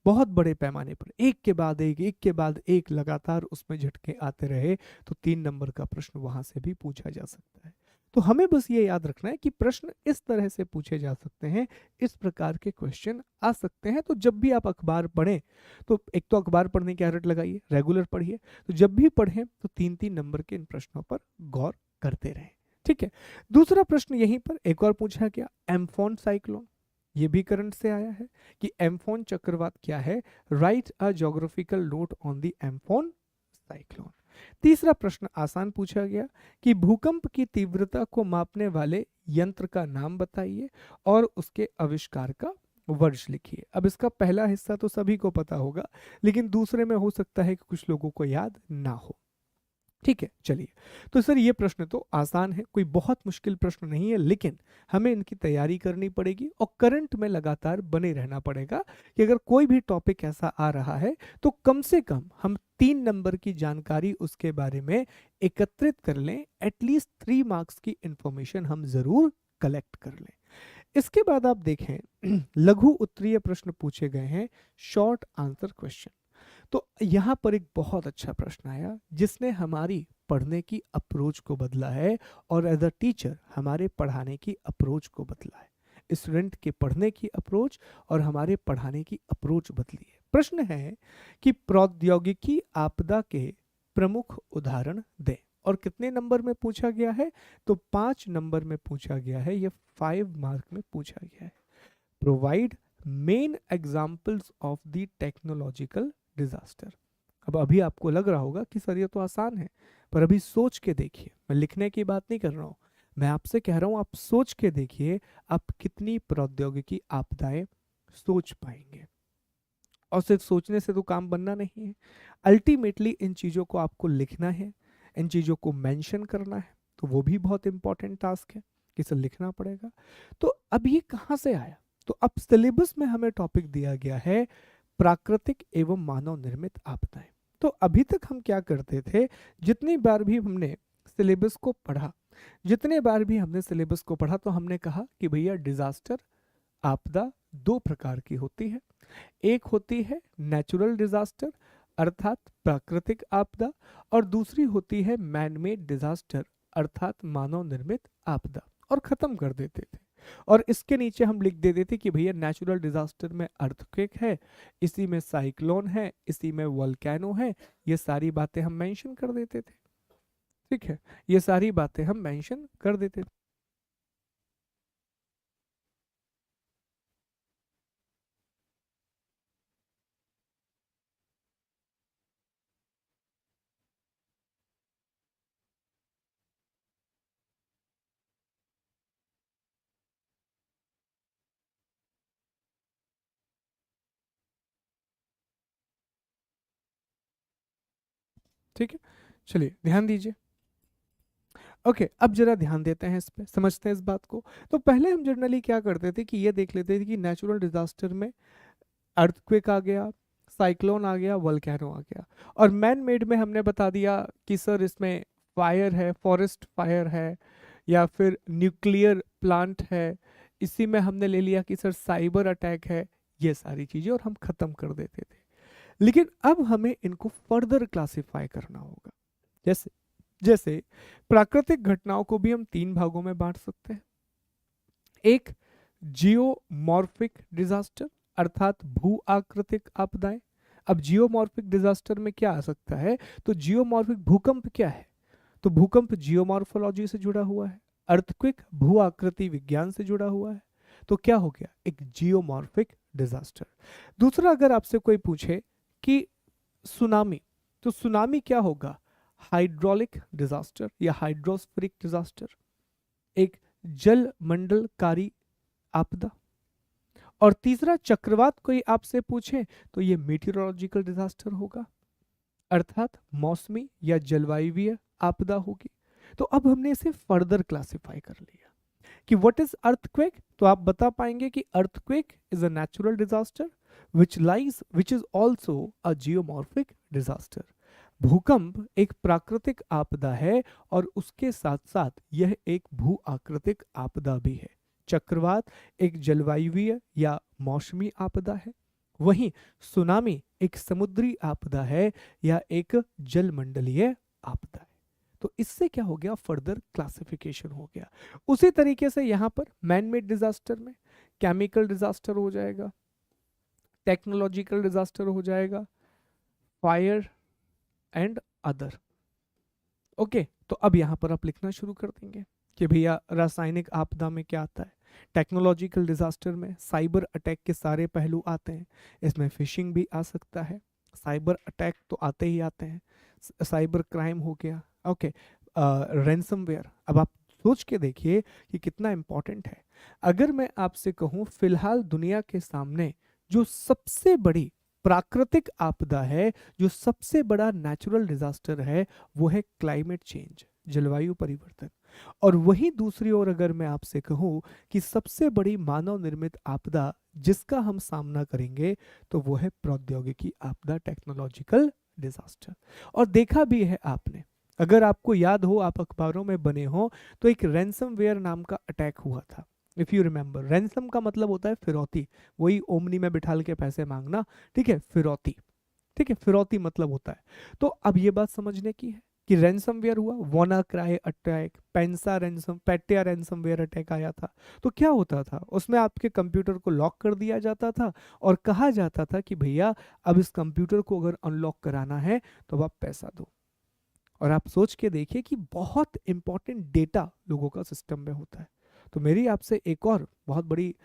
बहुत बड़े पैमाने पर, एक के बाद एक लगातार उसमें झटके आते रहे। तो 3 नंबर का प्रश्न वहां से भी पूछा जा सकता है। तो हमें बस ये याद रखना है कि प्रश्न इस तरह से पूछे जा सकते हैं, इस प्रकार के क्वेश्चन आ सकते हैं। तो जब भी आप अखबार पढ़ें, तो एक तो अखबार पढ़ने की आदत लगाइए, रेगुलर पढ़िए। तो जब भी पढ़ें तो 3 3 नंबर के इन प्रश्नों पर गौर करते रहें। ठीक है। दूसरा प्रश्न यहीं पर एक और पूछा गया, एम्फॉन साइक्लोन, ये भी करंट से आया है कि एम्फोन चक्रवात क्या है, write a geographical note on the Amphan cyclone. तीसरा प्रश्न आसान पूछा गया कि भूकंप की तीव्रता को मापने वाले यंत्र का नाम बताइए और उसके आविष्कार का वर्ष लिखिए। अब इसका पहला हिस्सा तो सभी को पता होगा, लेकिन दूसरे में हो सकता है कि कुछ लोगों को याद ना हो। ठीक है, चलिए। तो सर ये प्रश्न तो आसान है, कोई बहुत मुश्किल प्रश्न नहीं है, लेकिन हमें इनकी तैयारी करनी पड़ेगी और करंट में लगातार बने रहना पड़ेगा कि अगर कोई भी टॉपिक ऐसा आ रहा है तो कम से कम हम 3 नंबर की जानकारी उसके बारे में एकत्रित कर लें, एटलीस्ट 3 मार्क्स की इंफॉर्मेशन हम जरूर कलेक्ट कर लें। इसके बाद आप देखें लघु उत्तरीय प्रश्न पूछे गए हैं, शॉर्ट आंसर क्वेश्चन। तो यहाँ पर एक बहुत अच्छा प्रश्न आया जिसने हमारी पढ़ने की अप्रोच को बदला है, और एज अ टीचर हमारे पढ़ाने की अप्रोच को बदला है। स्टूडेंट के पढ़ने की अप्रोच और हमारे पढ़ाने की अप्रोच बदली है। प्रश्न है कि प्रौद्योगिकी आपदा के प्रमुख उदाहरण दें, और कितने नंबर में पूछा गया है? तो 5 नंबर में पूछा गया है, ये 5 मार्क में पूछा गया है। Provide main examples of the technological disaster. अब अभी आपको लग रहा होगा कि सर ये तो आसान है, पर अभी सोच के देखिए, मैं लिखने की बात नहीं कर रहा हूँ, मैं आपसे कह रहा हूँ आप सोच के देखिए, आप कितनी प्रौद्योगिकी आपदाएं सोच पाएंगे। और सिर्फ सोचने से तो काम बनना नहीं है, अल्टीमेटली इन चीज़ों को आपको लिखना है, इन चीज़ों को मेंशन करना है। तो वो भी बहुत इंपॉर्टेंट टास्क है कि सर लिखना पड़ेगा। तो अब ये कहाँ से आया? तो अब सिलेबस में हमें टॉपिक दिया गया है प्राकृतिक एवं मानव निर्मित आपदाएं। तो अभी तक हम क्या करते थे, जितनी बार भी हमने सिलेबस को पढ़ा, जितने बार भी हमने सिलेबस को पढ़ा, तो हमने कहा कि भैया डिजास्टर, आपदा 2 प्रकार की होती है। एक होती है नेचुरल डिजास्टर अर्थात प्राकृतिक आपदा, और दूसरी होती है मैनमेड डिजास्टर अर्थात मानव निर्मित आपदा, और खत्म कर देते थे। और इसके नीचे हम लिख देते थे कि भैया नेचुरल डिजास्टर में अर्थक्वेक है, इसी में साइक्लोन है, इसी में वोल्केनो है, ये सारी बातें हम मेंशन कर देते थे। ठीक है, ये सारी बातें हम मेंशन कर देते थे। ठीक है, चलिए ध्यान दीजिए। ओके, अब जरा ध्यान देते हैं इस पे, समझते हैं इस बात को। तो पहले हम जनरली क्या करते थे कि ये देख लेते थे कि नेचुरल डिजास्टर में अर्थक्वेक आ गया, साइक्लोन आ गया, वल्केनो आ गया। और मैन मेड में हमने बता दिया कि सर इसमें फायर है, फॉरेस्ट फायर है, या फिर न्यूक्लियर प्लांट है। इसी में हमने ले लिया कि सर साइबर अटैक है, ये सारी चीजें, और हम खत्म कर देते थे। लेकिन अब हमें इनको फर्दर क्लासिफाई करना होगा। जैसे जैसे प्राकृतिक घटनाओं को भी हम तीन भागों में बांट सकते हैं। एक, जियोमॉर्फिक डिजास्टर, अर्थात भू आकृतिक आपदाएं। अब जियोमॉर्फिक डिजास्टर में क्या आ सकता है? तो जियोमॉर्फिक भूकंप क्या है? तो भूकंप जियोमॉर्फोलॉजी से जुड़ा हुआ है। अर्थक्वेक भू आकृति विज्ञान से जुड़ा हुआ है। तो क्या हो गया? एक जियोमॉर्फिक डिजास्टर। दूसरा, अगर आपसे कोई पूछे कि सुनामी, तो सुनामी क्या होगा? हाइड्रोलिक डिजास्टर या हाइड्रोस्फेरिक डिजास्टर, एक जल मंडलकारी आपदा। और तीसरा, चक्रवात कोई आपसे पूछे तो ये मीटियोरोलॉजिकल डिजास्टर होगा, अर्थात मौसमी या जलवायुवीय आपदा होगी। तो अब हमने इसे फर्दर क्लासिफाई कर लिया कि व्हाट इज अर्थक्वेक। तो आप बता पाएंगे कि earthquake is a natural disaster which is also a geomorphic disaster. भूकंप एक प्राकृतिक आपदा है और उसके साथ साथ यह एक भू आकृतिक आपदा भी है। चक्रवात एक जलवायुवीय या मौसमी आपदा है। वहीं सुनामी एक समुद्री आपदा है या एक जलमंडलीय आपदा है। तो इससे क्या हो गया? फर्दर क्लासिफिकेशन हो गया। उसी तरीके से यहां पर मैन मेड डिजास्टर में केमिकल डिजास्टर हो जाएगा, टेक्नोलॉजिकल डिजास्टर हो जाएगा, फायर एंड अदर। ओके, तो अब यहां पर आप लिखना शुरू कर देंगे कि भैया रासायनिक आपदा में क्या आता है। टेक्नोलॉजिकल डिजास्टर में साइबर अटैक के सारे पहलू आते हैं। इसमें फिशिंग भी आ सकता है, साइबर अटैक तो आते ही आते हैं, साइबर क्राइम हो गया। Okay, ransomware. अब आप सोच के देखिए कि कितना इंपॉर्टेंट है। अगर मैं आपसे कहूं फिलहाल दुनिया के सामने जो सबसे बड़ी प्राकृतिक आपदा है, जो सबसे बड़ा नेचुरल डिजास्टर है, वो है क्लाइमेट चेंज, जलवायु परिवर्तन। और वहीं दूसरी ओर अगर मैं आपसे कहूं कि सबसे बड़ी मानव निर्मित आपदा जिसका हम सामना करेंगे, तो वो है प्रौद्योगिकी आपदा, टेक्नोलॉजिकल डिजास्टर। और देखा भी है आपने, अगर आपको याद हो, आप अखबारों में बने हो, तो एक रैंसमवेयर नाम का अटैक हुआ था। इफ यू रिमेंबर, रैंसम का मतलब होता है फिरौती, वही ओमनी में बिठाल के पैसे मांगना, ठीक है, फिरौती। ठीक है, फिरौती मतलब होता है। तो अब ये बात समझने की है कि रैंसमवेयर हुआ, वाना क्राई अटैक, पेटिया रैंसमवेयर अटैक आया था। तो क्या होता था उसमें? आपके कंप्यूटर को लॉक कर दिया जाता था और कहा जाता था कि भैया अब इस कंप्यूटर को अगर अनलॉक कराना है तो अब आप पैसा दो। और आप सोच के देखिए कि बहुत इंपॉर्टेंट डेटा लोगों का सिस्टम में होता है। तो मेरी आपसे एक और बहुत बड़ी,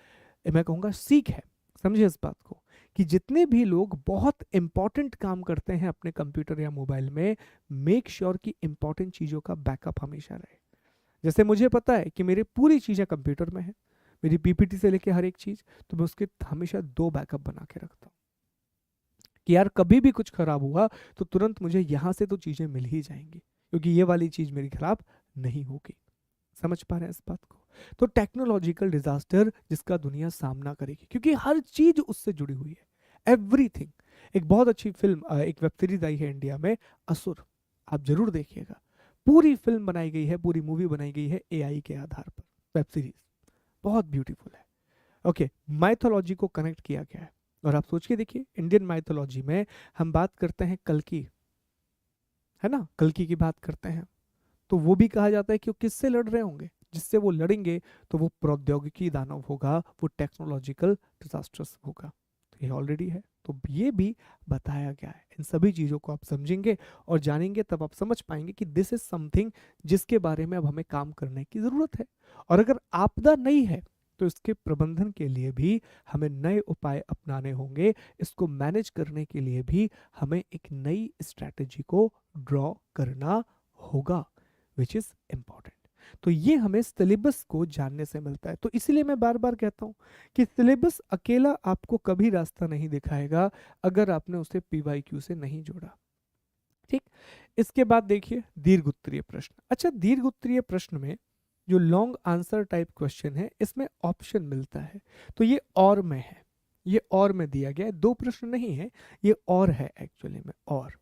मैं कहूँगा, सीख है, समझिए इस बात को, कि जितने भी लोग बहुत इंपॉर्टेंट काम करते हैं अपने कंप्यूटर या मोबाइल में, मेक श्योर कि इंपॉर्टेंट चीज़ों का बैकअप हमेशा रहे। जैसे मुझे पता है कि मेरी पूरी चीज़ें कंप्यूटर में है, मेरी पीपीटी से लेके हर एक चीज़, तो मैं उसके हमेशा दो बैकअप बना के रखता हूँ कि यार कभी भी कुछ खराब हुआ तो तुरंत मुझे यहाँ से तो चीज़ें मिल ही जाएंगी, क्योंकि ये वाली चीज़ मेरी खराब नहीं होगी। समझ पा रहे हैं इस बात को? तो टेक्नोलॉजिकल डिजास्टर जिसका दुनिया सामना करेगी, क्योंकि हर चीज उससे जुड़ी हुई है, एवरीथिंग। एक बहुत अच्छी फिल्म, एक वेब सीरीज आई है इंडिया में, असुर, आप जरूर देखिएगा। पूरी फिल्म बनाई गई है, पूरी मूवी बनाई गई है एआई के आधार पर, वेब सीरीज बहुत ब्यूटीफुल है। ओके, माइथोलॉजी को कनेक्ट किया गया है। और आप सोच के देखिए, इंडियन माइथोलॉजी में हम बात करते हैं कल की, है ना, कल्कि की बात करते हैं, तो वो भी कहा जाता है कि वो किससे लड़ रहे होंगे? जिससे वो लड़ेंगे तो वो प्रौद्योगिकी दानव होगा, वो टेक्नोलॉजिकल डिजास्टर्स होगा। तो ये ऑलरेडी है, तो ये भी बताया गया है। इन सभी चीज़ों को आप समझेंगे और जानेंगे, तब आप समझ पाएंगे कि दिस इज समथिंग जिसके बारे में अब हमें काम करने की ज़रूरत है। और अगर आपदा नहीं है तो इसके प्रबंधन के लिए भी हमें नए उपाय अपनाने होंगे। इसको मैनेज करने के लिए भी हमें एक नई स्ट्रैटेजी को ड्रॉ करना होगा, विच इज इम्पॉर्टेंट। तो ये हमें सिलेबस को जानने से मिलता है। तो इसीलिए मैं बार बार कहता हूं कि सिलेबस अकेला आपको कभी रास्ता नहीं दिखाएगा अगर आपने उसे पीवाईक्यू से नहीं जोड़ा। ठीक। इसके बाद देखिए दीर्घ उत्तरीय प्रश्न। अच्छा, दीर्घ उत्तरीय प्रश्न में जो लॉन्ग आंसर टाइप क्वेश्चन है इसमें ऑप्शन मिलता है, तो ये और में है, ये और में दिया गया है, दो प्रश्न नहीं है, ये और है एक्चुअली में, और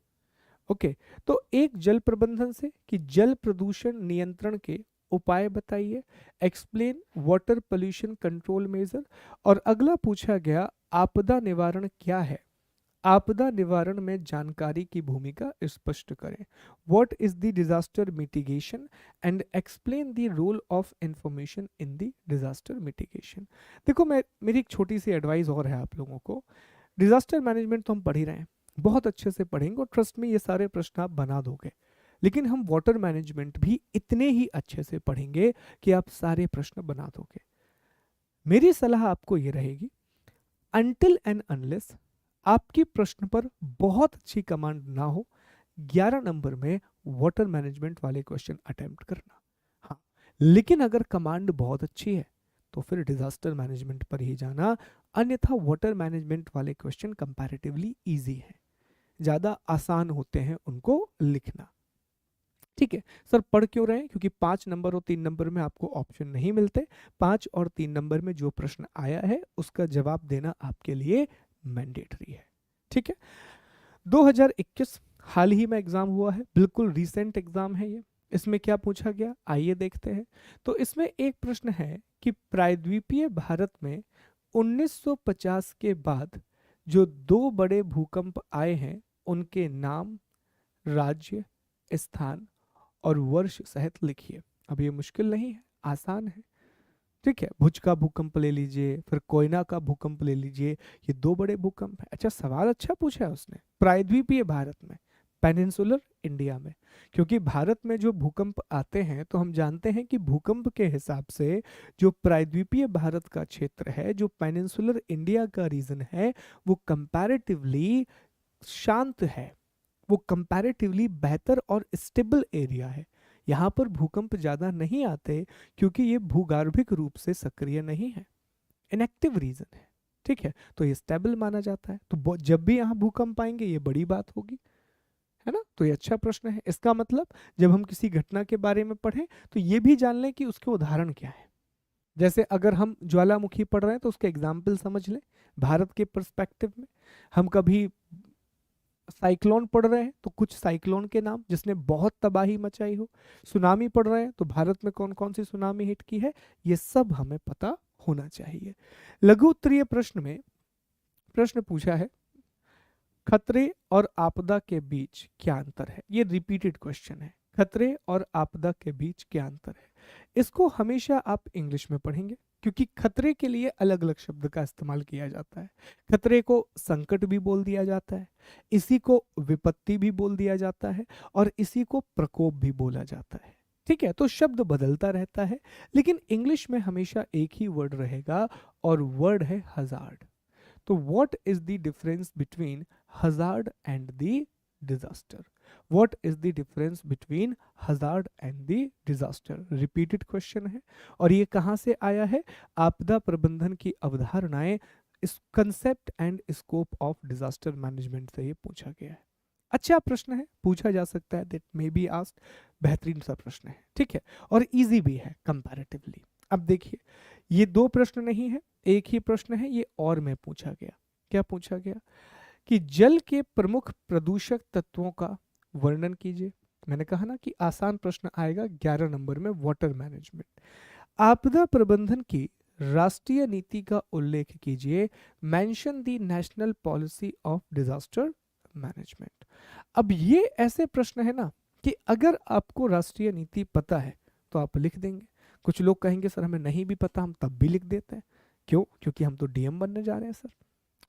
ओके। तो एक जल प्रबंधन से कि जल प्रदूषण नियंत्रण के उपाय बताइए, explain water pollution control measure. और अगला पूछा गया आपदा निवारण क्या है, आपदा निवारण में जानकारी की भूमिका स्पष्ट करें। What is the disaster mitigation and explain the role of information in the disaster mitigation. देखो, मैं मेरी एक छोटी सी एडवाइस और है आप लोगों को। डिजास्टर मैनेजमेंट तो हम पढ़ ही रहे हैं, बहुत अच्छे से पढ़ेंगे और ट्रस्ट में ये सारे प्रश्न आप बना दोगे, लेकिन हम वाटर मैनेजमेंट भी इतने ही अच्छे से पढ़ेंगे कि आप सारे प्रश्न बना दोगे। मेरी सलाह आपको ये रहेगी, अनटिल एंड अनलेस आपकी प्रश्न पर बहुत अच्छी कमांड ना हो, 11 नंबर में वाटर मैनेजमेंट वाले क्वेश्चन अटेम्प्ट करना। हाँ, लेकिन अगर कमांड बहुत अच्छी है तो फिर डिजास्टर मैनेजमेंट पर ही जाना, अन्यथा वाटर मैनेजमेंट वाले क्वेश्चन कंपैरेटिवली इजी है, ज़्यादा आसान होते हैं उनको लिखना। ठीक है सर, पढ़ क्यों रहे हैं? क्योंकि 5 नंबर और 3 नंबर में आपको ऑप्शन नहीं मिलते। 5 और 3 नंबर में जो प्रश्न आया है उसका जवाब देना आपके लिए मैंडेटरी है। ठीक है, 2021 हाल ही में एग्जाम हुआ है, बिल्कुल रीसेंट एग्जाम है ये। इसमें क्या पूछा गया आइए देखते हैं। तो इसमें एक प्रश्न है कि प्रायद्वीपीय भारत में 1950 के बाद जो दो बड़े भूकंप आए हैं उनके नाम, राज्य, स्थान और वर्ष सहित लिखिए। अब ये मुश्किल नहीं है, आसान है। ठीक है, भुज का भूकंप ले लीजिए, फिर कोयना का भूकंप ले लीजिए, ये दो बड़े भूकंप है। अच्छा, सवाल अच्छा पूछा है उसने, प्रायद्वीपीय भारत में, पेनिनसुलर इंडिया में। क्योंकि भारत में जो भूकंप आते हैं तो हम जानते हैं कि भूकंप के हिसाब से जो प्रायद्वीपीय भारत का क्षेत्र है, जो पेनिनसुलर इंडिया का रीजन है, वो कंपैरेटिवली शांत है, वो कंपैरेटिवली बेहतर और स्टेबल एरिया है। यहाँ पर भूकंप ज़्यादा नहीं आते क्योंकि ये भूगर्भिक रूप से सक्रिय नहीं है, इनएक्टिव रीजन है। ठीक है, तो ये स्टेबल माना जाता है, तो जब भी यहाँ भूकंप आएंगे ये बड़ी बात होगी, है ना। तो ये अच्छा प्रश्न है। इसका मतलब जब हम किसी घटना के बारे में पढ़ें तो ये भी जान लें कि उसके उदाहरण क्या है। जैसे अगर हम ज्वालामुखी पढ़ रहे हैं तो उसके एग्जाम्पल समझ लें भारत के पर्सपेक्टिव में। हम कभी साइक्लोन पढ़ रहे हैं तो कुछ साइक्लोन के नाम जिसने बहुत तबाही मचाई हो। सुनामी पढ़ रहे हैं तो भारत में कौन कौन सी सुनामी हिट की है, ये सब हमें पता होना चाहिए। लघु उत्तरीय प्रश्न में प्रश्न पूछा है खतरे और आपदा के बीच क्या अंतर है। ये रिपीटेड क्वेश्चन है, खतरे और आपदा के बीच क्या अंतर है। इसको हमेशा आप इंग्लिश में पढ़ेंगे क्योंकि खतरे के लिए अलग अलग शब्द का इस्तेमाल किया जाता है। खतरे को संकट भी बोल दिया जाता है, इसी को विपत्ति भी बोल दिया जाता है, और इसी को प्रकोप भी बोला जाता है। ठीक है, तो शब्द बदलता रहता है, लेकिन इंग्लिश में हमेशा एक ही वर्ड रहेगा और वर्ड है हजार्ड। तो what is the difference between hazard and the disaster? What is the difference between hazard and the disaster? Repeated question है और ये कहाँ से आया है? आपदा प्रबंधन की अवधारणाएं, इस concept and scope of disaster management से ये पूछा गया है। अच्छा प्रश्न है, पूछा जा सकता है, दैट मे बी आस्क्ड, बेहतरीन सा प्रश्न है। ठीक है, और इजी भी है कंपैरेटिवली। अब देखिए, ये दो प्रश्न नहीं है, एक ही प्रश्न है, ये और में पूछा गया। क्या पूछा गया कि जल के प्रमुख प्रदूषक तत्वों का वर्णन कीजिए। मैंने कहा ना कि आसान प्रश्न आएगा 11 नंबर में, वाटर मैनेजमेंट। आपदा प्रबंधन की राष्ट्रीय नीति का उल्लेख कीजिए, mention the national policy of disaster management. अब ये ऐसे प्रश्न है ना कि अगर आपको राष्ट्रीय नीति पता है तो आप लिख देंगे। कुछ लोग कहेंगे सर हमें नहीं भी पता, हम तब भी लिख देते हैं। क्यों? क्योंकि हम तो डीएम बनने जा रहे हैं सर,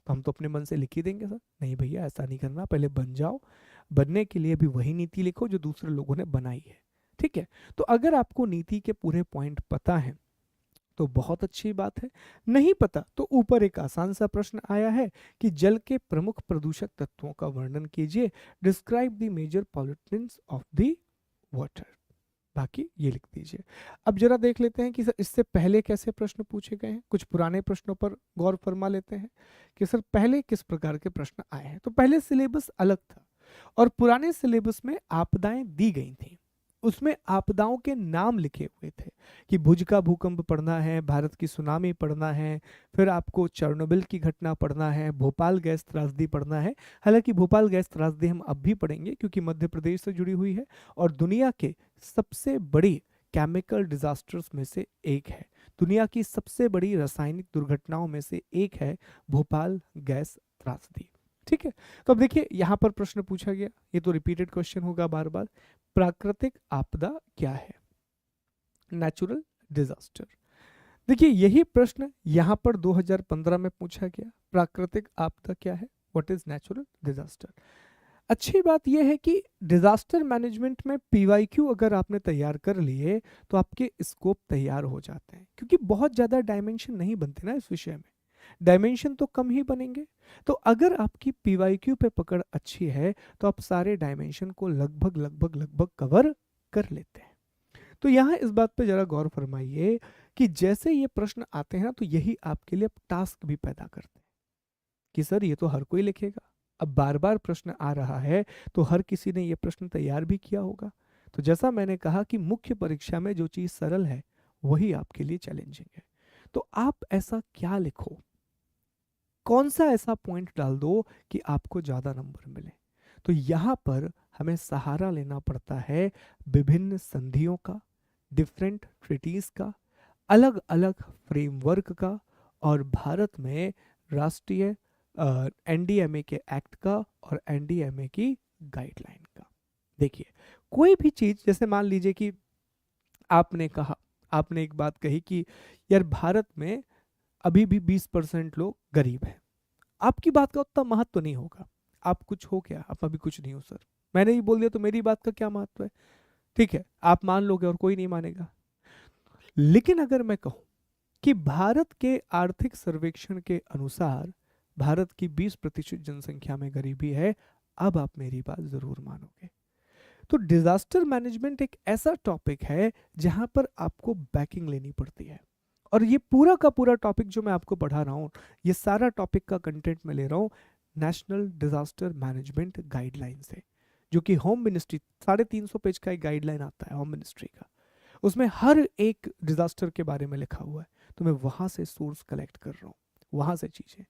तो हम तो अपने मन से लिख ही देंगे सर। नहीं भैया, ऐसा नहीं करना, पहले बन जाओ। बनने के लिए भी वही नीति लिखो जो दूसरे लोगों ने बनाई है। ठीक है, तो अगर आपको नीति के पूरे पॉइंट पता है तो बहुत अच्छी बात है। नहीं पता तो ऊपर एक आसान सा प्रश्न आया है कि जल के प्रमुख प्रदूषक तत्वों का वर्णन कीजिए, describe the major pollutants of the water. बाकी ये लिख दीजिए। अब जरा देख लेते हैं कि सर इससे पहले कैसे प्रश्न पूछे गए हैं। कुछ पुराने प्रश्नों पर गौर फरमा लेते हैं कि सर पहले किस प्रकार के प्रश्न आए हैं। तो पहले सिलेबस अलग था और पुराने सिलेबस में आपदाएं दी गई थी, उसमें आपदाओं के नाम लिखे हुए थे कि भुज का भूकंप पढ़ना है, भारत की सुनामी पढ़ना है, फिर आपको चेरनोबिल की घटना पढ़ना है, भोपाल गैस त्रासदी पढ़ना है। हालांकि भोपाल गैस त्रासदी हम अब भी पढ़ेंगे क्योंकि मध्य प्रदेश से जुड़ी हुई है और दुनिया के सबसे बड़ी केमिकल डिजास्टर्स में से एक है, दुनिया की सबसे बड़ी रासायनिक दुर्घटनाओं में से एक है भोपाल गैस त्रासदी। ठीक है, तो अब देखिए यहां पर प्रश्न पूछा गया, ये तो रिपीटेड क्वेश्चन होगा बार बार, प्राकृतिक आपदा क्या है, नेचुरल डिजास्टर। देखिए यही प्रश्न यहां पर 2015 में पूछा गया, प्राकृतिक आपदा क्या है, व्हाट इज नेचुरल डिजास्टर। अच्छी बात यह है कि डिजास्टर मैनेजमेंट में पीवाईक्यू अगर आपने तैयार कर लिए तो आपके स्कोप तैयार हो जाते हैं, क्योंकि बहुत ज्यादा डायमेंशन नहीं बनते ना इस विषय में, डायमेंशन तो कम ही बनेंगे। तो अगर आपकी पीवाईक्यू पे पकड़ अच्छी है तो आप सारे डायमेंशन को लगभग लगभग लगभग कवर कर लेते हैं। तो यहाँ इस बात पे जरा गौर फरमाइए कि जैसे ये प्रश्न आते हैं ना तो यही आपके लिए टास्क भी पैदा करते हैं कि सर ये तो हर कोई लिखेगा, अब बार बार प्रश्न आ रहा है तो हर किसी ने ये प्रश्न तैयार भी किया होगा। तो जैसा मैंने कहा कि मुख्य परीक्षा में जो चीज सरल है वही आपके लिए चैलेंजिंग है। तो आप ऐसा क्या लिखो, कौन सा ऐसा पॉइंट डाल दो कि आपको ज्यादा नंबर मिले। तो यहां पर हमें सहारा लेना पड़ता है विभिन्न संधियों का, डिफरेंट ट्रीटीज का, अलग अलग फ्रेमवर्क का, और भारत में राष्ट्रीय एनडीएमए के एक्ट का और एनडीएमए की गाइडलाइन का। देखिए कोई भी चीज, जैसे मान लीजिए कि आपने कहा, आपने एक बात कही कि यार भारत में अभी भी 20% लोग गरीब हैं, आपकी बात का उतना महत्व नहीं होगा, आप कुछ हो क्या, आप अभी कुछ नहीं हो सर, मैंने ही बोल दिया तो मेरी बात का क्या महत्व है। ठीक है, आप मान लोगे और कोई नहीं मानेगा। लेकिन अगर मैं कहूं कि भारत के आर्थिक सर्वेक्षण के अनुसार भारत की 20% जनसंख्या में गरीबी है, अब आप मेरी बात जरूर मानोगे। तो डिजास्टर मैनेजमेंट एक ऐसा टॉपिक है जहां पर आपको बैकिंग लेनी पड़ती है। और ये पूरा का पूरा टॉपिक जो मैं आपको पढ़ा रहा हूं, ये सारा टॉपिक का कंटेंट मैं ले रहा हूं नेशनल डिजास्टर मैनेजमेंट गाइडलाइन से, जो कि होम मिनिस्ट्री, 350 पेज का एक गाइडलाइन आता है होम मिनिस्ट्री का, उसमें हर एक डिजास्टर के बारे में लिखा हुआ है। तो मैं वहां से सोर्स कलेक्ट कर रहा हूँ, वहां से चीजें,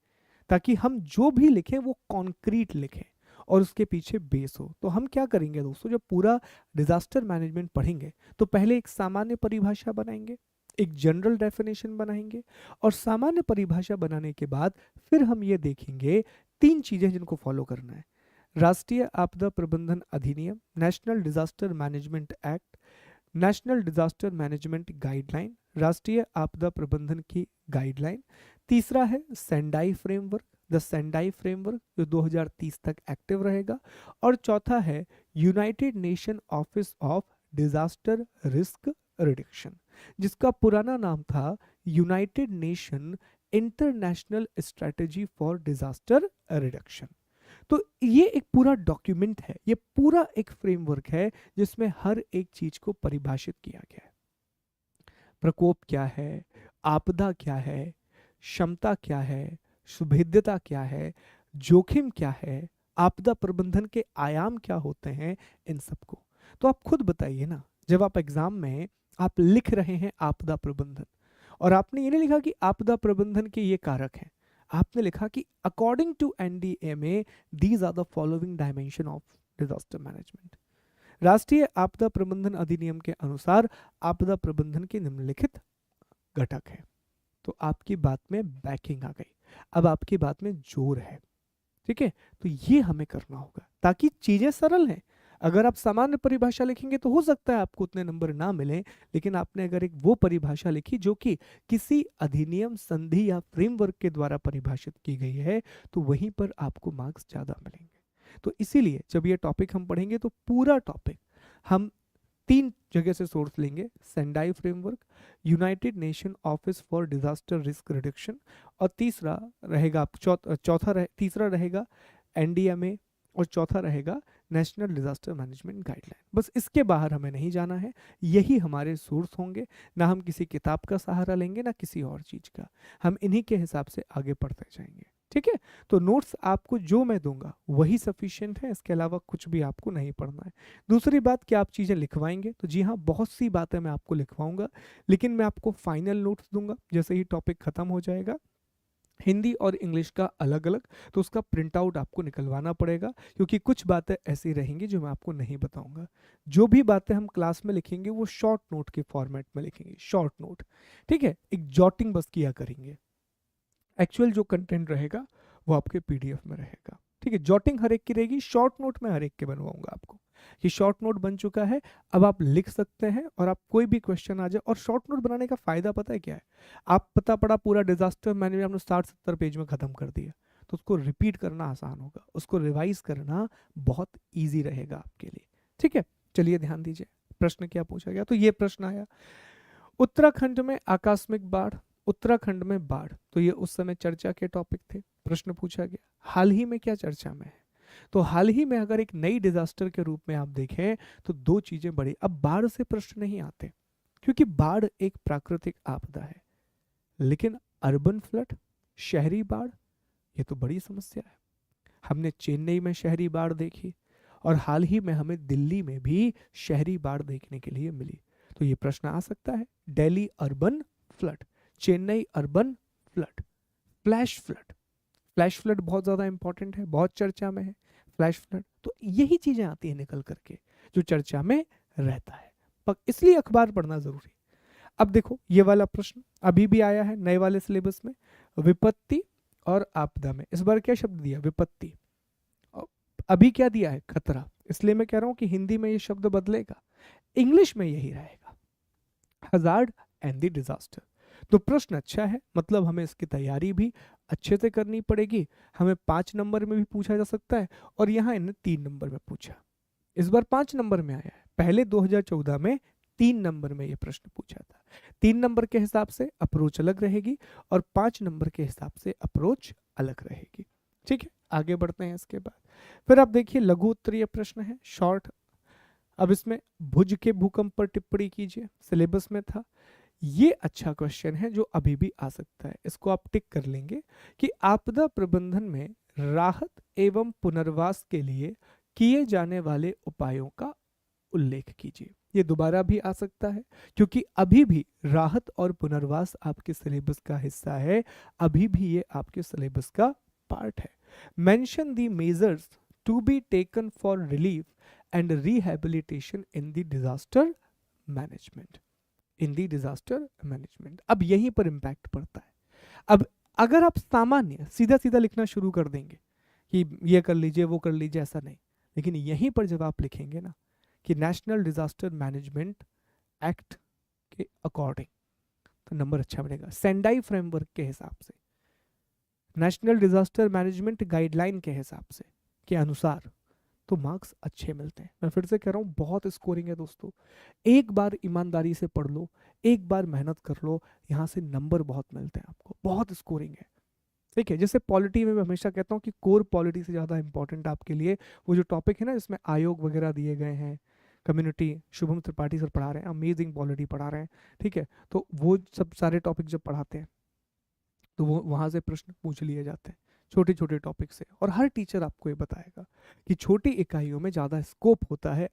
ताकि हम जो भी लिखें वो कॉन्क्रीट लिखें और उसके पीछे बेस हो। तो हम क्या करेंगे दोस्तों, जब पूरा डिजास्टर मैनेजमेंट पढ़ेंगे तो पहले एक सामान्य परिभाषा बनाएंगे, एक जनरल डेफिनेशन बनाएंगे, और सामान्य परिभाषा बनाने के बाद फिर हम ये देखेंगे 3 चीजें जिनको फॉलो करना है, राष्ट्रीय आपदा प्रबंधन अधिनियम, national disaster management act, national disaster management guideline, राष्ट्रीय आपदा प्रबंधन की गाइडलाइन, तीसरा है Sendai framework, the Sendai framework जो 2030 तक एक्टिव रहेगा, और चौथा है United nation office of disaster risk reduction, जिसका पुराना नाम था United nation international strategy for disaster reduction. तो ये एक पूरा डॉक्यूमेंट है, ये पूरा एक फ्रेमवर्क है जिसमें हर एक चीज को परिभाषित किया गया है। प्रकोप क्या है, आपदा क्या है, क्षमता क्या है, सुभेद्यता क्या है, जोखिम क्या है, आपदा प्रबंधन के आयाम क्या होते हैं, इन सबको। तो आप खुद बताइए ना, जब आप एग्जाम में आप लिख रहे हैं आपदा प्रबंधन, और आपने ये नहीं लिखा कि आपदा प्रबंधन के ये कारक हैं, आपने लिखा कि according to NDMA these are the following dimension of disaster management, राष्ट्रीय आपदा प्रबंधन अधिनियम के अनुसार आपदा प्रबंधन के निम्नलिखित घटक है। तो आपकी बात में बैकिंग आ गई, अब आपकी बात में जोर है। ठीक है, तो ये हमें करना होगा ताकि चीजें सरल हैं। अगर आप सामान्य परिभाषा लिखेंगे तो हो सकता है आपको उतने नंबर ना मिले, लेकिन आपने अगर एक वो परिभाषा लिखी जो कि किसी अधिनियम, संधि या फ्रेमवर्क के द्वारा परिभाषित की गई है, तो वहीं पर आपको मार्क्स ज्यादा मिलेंगे। तो इसीलिए जब ये टॉपिक हम पढ़ेंगे तो पूरा टॉपिक हम 3 जगह से सोर्स लेंगे, Sendai framework, United nation office for disaster risk reduction, और तीसरा रहेगा तीसरा रहेगा एनडीएमए, और चौथा रहेगा नेशनल डिजास्टर मैनेजमेंट गाइडलाइन। बस इसके बाहर हमें नहीं जाना है, यही हमारे सोर्स होंगे, ना हम किसी किताब का सहारा लेंगे ना किसी और चीज का, हम इन्हीं के हिसाब से आगे बढ़ते जाएंगे। ठीक है। तो नोट्स आपको जो मैं दूंगा वही सफिशिएंट है, इसके अलावा कुछ भी आपको नहीं पढ़ना है। दूसरी बात कि आप चीज़ें लिखवाएंगे, तो जी हाँ, बहुत सी बातें मैं आपको लिखवाऊंगा, लेकिन मैं आपको फाइनल नोट्स दूंगा जैसे ही टॉपिक खत्म हो जाएगा। हिंदी और इंग्लिश का अलग अलग, तो उसका प्रिंट आउट आपको निकलवाना पड़ेगा, क्योंकि कुछ बातें ऐसी रहेंगी जो मैं आपको नहीं बताऊंगा। जो भी बातें हम क्लास में लिखेंगे वो शॉर्ट नोट के फॉर्मेट में लिखेंगे, शॉर्ट नोट। ठीक है, एक जॉटिंग बस किया करेंगे। एक्चुअल जो कंटेंट रहेगा वो आपके पीडीएफ में रहेगा। ठीक है, जॉटिंग हर एक की रहेगी, शॉर्ट नोट में हर एक के बनवाऊंगा आपको। ये शॉर्ट नोट बन चुका है, अब आप लिख सकते हैं, और आप कोई भी क्वेश्चन आ जाए। और शॉर्ट नोट बनाने का फायदा पता है क्या है? आप पता पड़ा पूरा डिजास्टर मैनेजमेंट आपने 60-70 पेज में खत्म कर दिया, तो उसको रिपीट करना आसान होगा, उसको रिवाइज करना बहुत ईजी रहेगा आपके लिए। ठीक है, चलिए ध्यान दीजिए, प्रश्न क्या पूछा गया। तो ये प्रश्न आया, उत्तराखंड में आकस्मिक बाढ़, उत्तराखंड में बाढ़, तो ये उस समय चर्चा के टॉपिक थे। प्रश्न पूछा गया हाल ही में क्या चर्चा में है, तो हाल ही में अगर एक नई डिजास्टर के रूप में आप देखें तो दो चीजें बड़ी, अब बाढ़ से प्रश्न नहीं आते क्योंकि बाढ़ एक प्राकृतिक आपदा है, लेकिन अर्बन फ्लड, शहरी बाढ़, ये तो बड़ी समस्या है। हमने चेन्नई में शहरी बाढ़ देखी, और हाल ही में हमें दिल्ली में भी शहरी बाढ़ देखने के लिए मिली। तो ये प्रश्न आ सकता है, Delhi urban flood, Chennai urban flood, flash flood. Flash flood बहुत ज़्यादा इंपॉर्टेंट है, बहुत चर्चा में है फ्लैश फ्लड। तो यही चीज़ें आती हैं निकल करके जो चर्चा में रहता है, पर इसलिए अखबार पढ़ना ज़रूरी। अब देखो ये वाला प्रश्न अभी भी आया है नए वाले सिलेबस में, विपत्ति और आपदा में इस बार क्या शब्द दिया, विपत्ति। अभी क्या दिया है, खतरा। इसलिए मैं कह रहा हूं कि हिंदी में ये शब्द बदलेगा, इंग्लिश में यही रहेगा, हजार्ड एंड द डिजास्टर। तो प्रश्न अच्छा है, मतलब हमें इसकी तैयारी भी अच्छे से करनी पड़ेगी। हमें 5 नंबर में भी पूछा जा सकता है, और यहाँ इन्हें 3 नंबर में पूछा, इस बार 5 नंबर में आया है। पहले 2014 में 3 नंबर में ये प्रश्न पूछा था। 3 नंबर के हिसाब से अप्रोच अलग रहेगी, और 5 नंबर के हिसाब से अप्रोच अलग रहेगी। ठीक है, आगे बढ़ते हैं। इसके बाद फिर आप देखिए लघु उत्तरीय प्रश्न है, शॉर्ट। अब इसमें भुज के भूकंप पर टिप्पणी कीजिए, सिलेबस में था। ये अच्छा क्वेश्चन है जो अभी भी आ सकता है, इसको आप टिक कर लेंगे कि आपदा प्रबंधन में राहत एवं पुनर्वास के लिए किए जाने वाले उपायों का उल्लेख कीजिए। ये दोबारा भी आ सकता है, क्योंकि अभी भी राहत और पुनर्वास आपके सिलेबस का हिस्सा है, अभी भी ये आपके सिलेबस का पार्ट है। Mention the measures to be taken for relief and rehabilitation in the disaster management, in the disaster management. अब यहीं पर इंपैक्ट पड़ता है। अब अगर आप सामान्य सीधा सीधा लिखना शुरू कर देंगे कि ये कर लीजिए वो कर लीजिए, ऐसा नहीं, लेकिन यहीं पर जब आप लिखेंगे ना कि नेशनल डिजास्टर मैनेजमेंट एक्ट के अकॉर्डिंग, तो नंबर अच्छा मिलेगा। सेंडाई फ्रेमवर्क के हिसाब से, नेशनल डिजास्टर मैनेजमेंट गाइडलाइन के हिसाब से, के अनुसार, तो मार्क्स अच्छे मिलते हैं। मैं फिर से कह रहा हूँ, बहुत स्कोरिंग है दोस्तों। एक बार ईमानदारी से पढ़ लो, एक बार मेहनत कर लो, यहाँ से नंबर बहुत मिलते हैं आपको, बहुत स्कोरिंग है। ठीक है, जैसे पॉलिटी में मैं हमेशा कहता हूँ कि कोर पॉलिटी से ज़्यादा इंपॉर्टेंट आपके लिए वो जो टॉपिक है ना जिसमें आयोग वगैरह दिए गए हैं, कम्युनिटी, शुभम त्रिपाठी सर पढ़ा रहे हैं, अमेजिंग पॉलिटी पढ़ा रहे हैं। ठीक है, तो वो सब सारे टॉपिक जब पढ़ाते हैं तो वो वहाँ से प्रश्न पूछ लिए जाते हैं, छोटे छोटे टॉपिक से। और हर टीचर आपको ये बताएगा कि छोटी इकाइयों में ज़्यादा स्कोप होता है,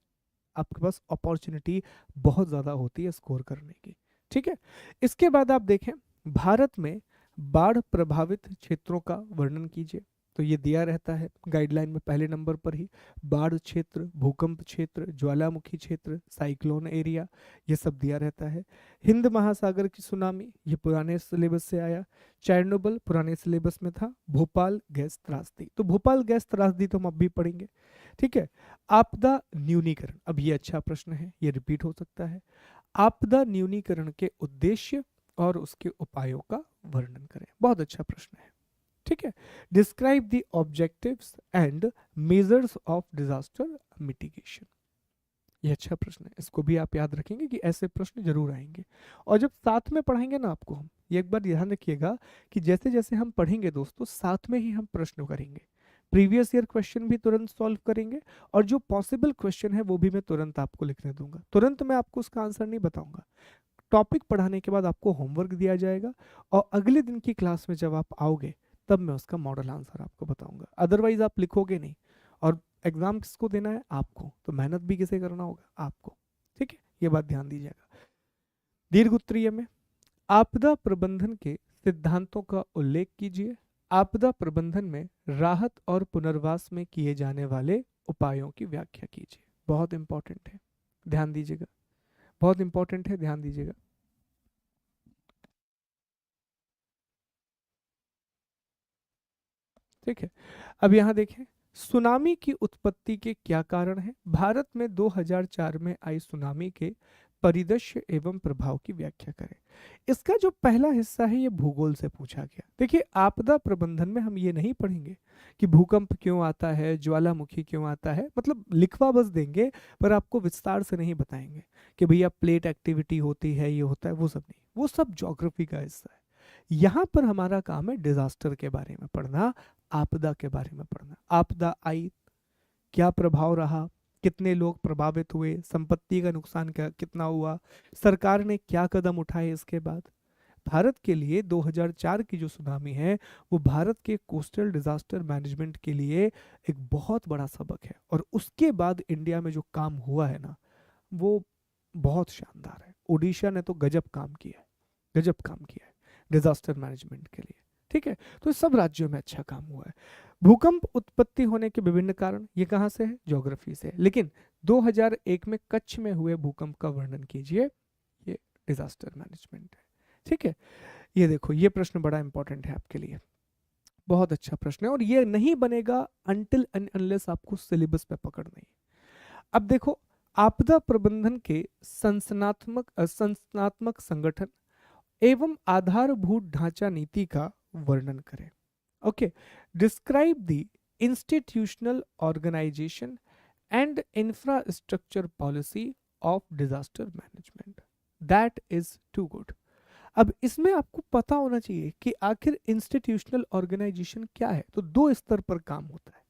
आपके पास अपॉर्चुनिटी बहुत ज़्यादा होती है स्कोर करने की। ठीक है, इसके बाद आप देखें, भारत में बाढ़ प्रभावित क्षेत्रों का वर्णन कीजिए। तो ये दिया रहता है गाइडलाइन में पहले नंबर पर ही, बाढ़ क्षेत्र, भूकंप क्षेत्र, ज्वालामुखी क्षेत्र, साइक्लोन एरिया, ये सब दिया रहता है। हिंद महासागर की सुनामी, ये पुराने सिलेबस से आया। चेरनोबिल पुराने सिलेबस में था। भोपाल गैस त्रासदी, तो भोपाल गैस त्रासदी तो हम अब भी पढ़ेंगे। ठीक है, आपदा न्यूनीकरण, अब ये अच्छा प्रश्न है, ये रिपीट हो सकता है। आपदा न्यूनीकरण के उद्देश्य और उसके उपायों का वर्णन करें, बहुत अच्छा प्रश्न है। ठीक है, describe the objectives and measures of disaster mitigation, ये अच्छा प्रश्न है, इसको भी आप याद रखेंगे कि ऐसे प्रश्न जरूर आएंगे। और जब साथ में पढ़ाएंगे ना आपको हम, ये एक बार ध्यान रखिएगा कि जैसे जैसे हम पढ़ेंगे दोस्तों, साथ में ही हम प्रश्न करेंगे, प्रीवियस ईयर क्वेश्चन भी तुरंत सॉल्व करेंगे, और जो पॉसिबल क्वेश्चन है वो भी मैं तुरंत आपको लिखने दूंगा। तुरंत मैं आपको उसका आंसर नहीं बताऊंगा, टॉपिक पढ़ाने के बाद आपको होमवर्क दिया जाएगा, और अगले दिन की क्लास में जब आप आओगे तब मैं उसका मॉडल आंसर आपको बताऊंगा, अदरवाइज आप लिखोगे नहीं। और एग्जाम किसको देना है? आपको, तो मेहनत भी किसे करना होगा? आपको। ठीक है, ये बात ध्यान दीजिएगा। दीर्घ उत्तरीय में आपदा प्रबंधन के सिद्धांतों का उल्लेख कीजिए। आपदा प्रबंधन में राहत और पुनर्वास में किए जाने वाले उपायों की व्याख्या कीजिए। बहुत इंपॉर्टेंट है, ध्यान दीजिएगा। बहुत इंपॉर्टेंट है, ध्यान दीजिएगा। ठीक है, अब यहाँ देखें, सुनामी की उत्पत्ति के क्या कारण हैं? भारत में 2004 में आई सुनामी के परिदृश्य एवं प्रभाव की व्याख्या करें। इसका जो पहला हिस्सा है ये भूगोल से पूछा गया। देखिए, आपदा प्रबंधन में हम ये नहीं पढ़ेंगे कि भूकंप क्यों आता है, ज्वालामुखी क्यों आता है, मतलब लिखवा बस देंगे, पर आपको विस्तार से नहीं बताएंगे कि भैया प्लेट एक्टिविटी होती है, ये होता है, वो सब नहीं, वो सब ज्योग्राफी का हिस्सा है। यहाँ पर हमारा काम है डिजास्टर के बारे में पढ़ना, आपदा के बारे में पढ़ना। आपदा आई, क्या प्रभाव रहा, कितने लोग प्रभावित हुए, संपत्ति का नुकसान क्या कितना हुआ, सरकार ने क्या कदम उठाए इसके बाद। भारत के लिए 2004 की जो सुनामी है वो भारत के कोस्टल डिजास्टर मैनेजमेंट के लिए एक बहुत बड़ा सबक है। और उसके बाद इंडिया में जो काम हुआ है ना, वो बहुत शानदार है। ओडिशा ने तो गजब काम किया है, गजब काम किया है डिजास्टर मैनेजमेंट के लिए। ठीक है, तो सब राज्यों में अच्छा काम हुआ है। भूकंप उत्पत्ति होने के विभिन्न कारण, ये कहाँ से है? ज्योग्राफी से। लेकिन 2001 में कच्छ में हुए भूकंप का वर्णन कीजिए, ये डिजास्टर मैनेजमेंट है। ठीक है, ये देखो, ये प्रश्न बड़ा इंपॉर्टेंट है आपके लिए, बहुत अच्छा प्रश्न है, और ये नहीं बनेगा अनटिल अनलेस आपको सिलेबस पे पकड़ नहीं। अब देखो, आपदा प्रबंधन के संस्थात्मक संगठन एवं आधारभूत ढांचा नीति का वर्णन करें। Okay, describe the institutional organisation and infrastructure policy of disaster management. That is too good. अब इसमें आपको पता होना चाहिए कि आखिर इंस्टीट्यूशनल ऑर्गेनाइजेशन क्या है। तो दो स्तर पर काम होता है।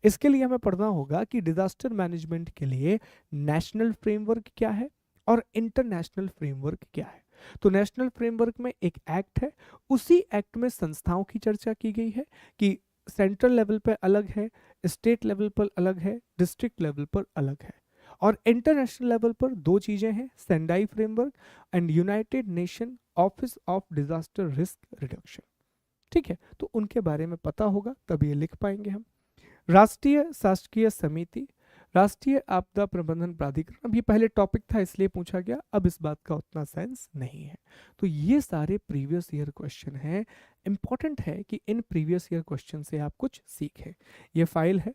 इसके लिए हमें पढ़ना होगा कि डिजास्टर मैनेजमेंट के लिए नेशनल फ्रेमवर्क क्या है और इंटरनेशनल फ्रेमवर्क क्या है। तो नेशनल फ्रेमवर्क में एक एक्ट है, उसी एक्ट में संस्थाओं की चर्चा की गई है कि सेंट्रल लेवल पर अलग है, स्टेट लेवल पर अलग है, डिस्ट्रिक्ट लेवल पर अलग है। और इंटरनेशनल लेवल पर दो चीजें हैं, Sendai framework and United nation office of disaster risk reduction. ठीक है, तो उनके बारे में पता होगा तब ये लिख पाएंगे हम। राष्ट्रीय शासकीय समिति, राष्ट्रीय आपदा प्रबंधन प्राधिकरण, अब ये पहले टॉपिक था इसलिए पूछा गया, अब इस बात का उतना सेंस नहीं है। तो ये सारे प्रीवियस ईयर क्वेश्चन हैं। इंपॉर्टेंट है कि इन प्रीवियस ईयर क्वेश्चन से आप कुछ सीखें। ये फाइल है,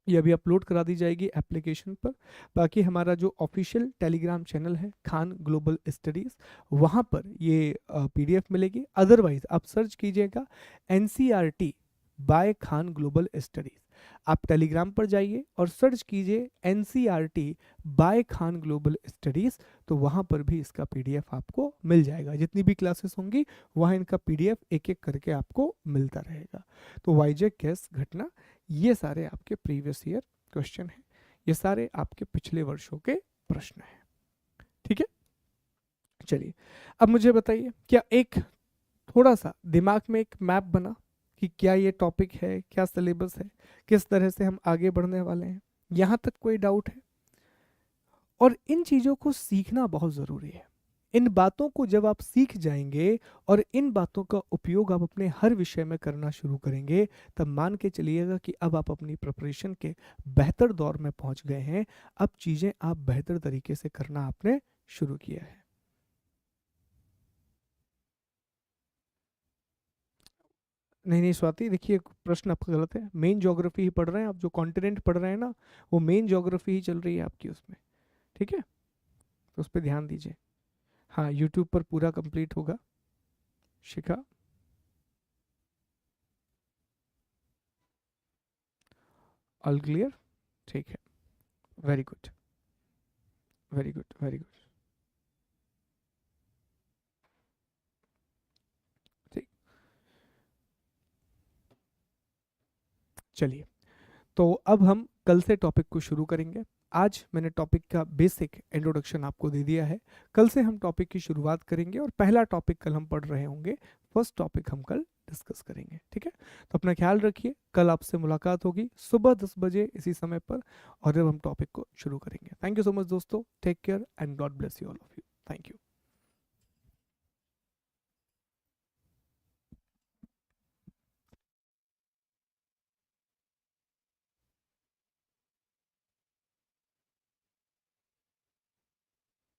ये अभी अपलोड करा दी जाएगी एप्लीकेशन पर। बाकी हमारा जो ऑफिशियल टेलीग्राम चैनल है खान ग्लोबल स्टडीज़, वहाँ पर ये पीडीएफ मिलेगी। अदरवाइज आप सर्च कीजिएगा NCERT by Khan global studies. आप टेलीग्राम पर जाइए और सर्च कीजिए NCERT by Khan global studies, तो वहाँ पर भी इसका पीडीएफ आपको मिल जाएगा। जितनी भी क्लासेस होंगी वहाँ इनका पीडीएफ एक एक करके आपको मिलता रहेगा। तो वाईजेक गैस घटना, ये सारे आपके प्रीवियस ईयर क्वेश्चन हैं, ये सारे आपके पिछले वर्षों के प्रश्न हैं। ठीक है, चलिए अब मुझे बताइए, क्या एक थोड़ा सा दिमाग में एक मैप बना कि क्या ये टॉपिक है, क्या सिलेबस है, किस तरह से हम आगे बढ़ने वाले हैं? यहाँ तक कोई डाउट है? और इन चीज़ों को सीखना बहुत ज़रूरी है। इन बातों को जब आप सीख जाएंगे और इन बातों का उपयोग आप अपने हर विषय में करना शुरू करेंगे, तब मान के चलिएगा कि अब आप अपनी प्रिपरेशन के बेहतर दौर में पहुंच गए हैं। अब चीज़ें आप बेहतर तरीके से करना आपने शुरू किया है। नहीं नहीं स्वाति, देखिए प्रश्न आपका गलत है। मेन ज्योग्राफी ही पढ़ रहे हैं आप, जो कॉन्टिनेंट पढ़ रहे हैं ना, वो मेन ज्योग्राफी ही चल रही है आपकी उसमें। ठीक है, तो उस पर ध्यान दीजिए। हाँ, यूट्यूब पर पूरा कंप्लीट होगा। शिखा, ऑल क्लियर? ठीक है, very good, very good, very good. ठीक, चलिए, तो अब हम कल से टॉपिक को शुरू करेंगे। आज मैंने टॉपिक का बेसिक इंट्रोडक्शन आपको दे दिया है। कल से हम टॉपिक की शुरुआत करेंगे और पहला टॉपिक कल हम पढ़ रहे होंगे, फर्स्ट टॉपिक हम कल डिस्कस करेंगे। ठीक है, तो अपना ख्याल रखिए। कल आपसे मुलाकात होगी सुबह 10 बजे इसी समय पर, और जब हम टॉपिक को शुरू करेंगे। थैंक यू सो मच दोस्तों, take care and God bless you all of you. Thank you.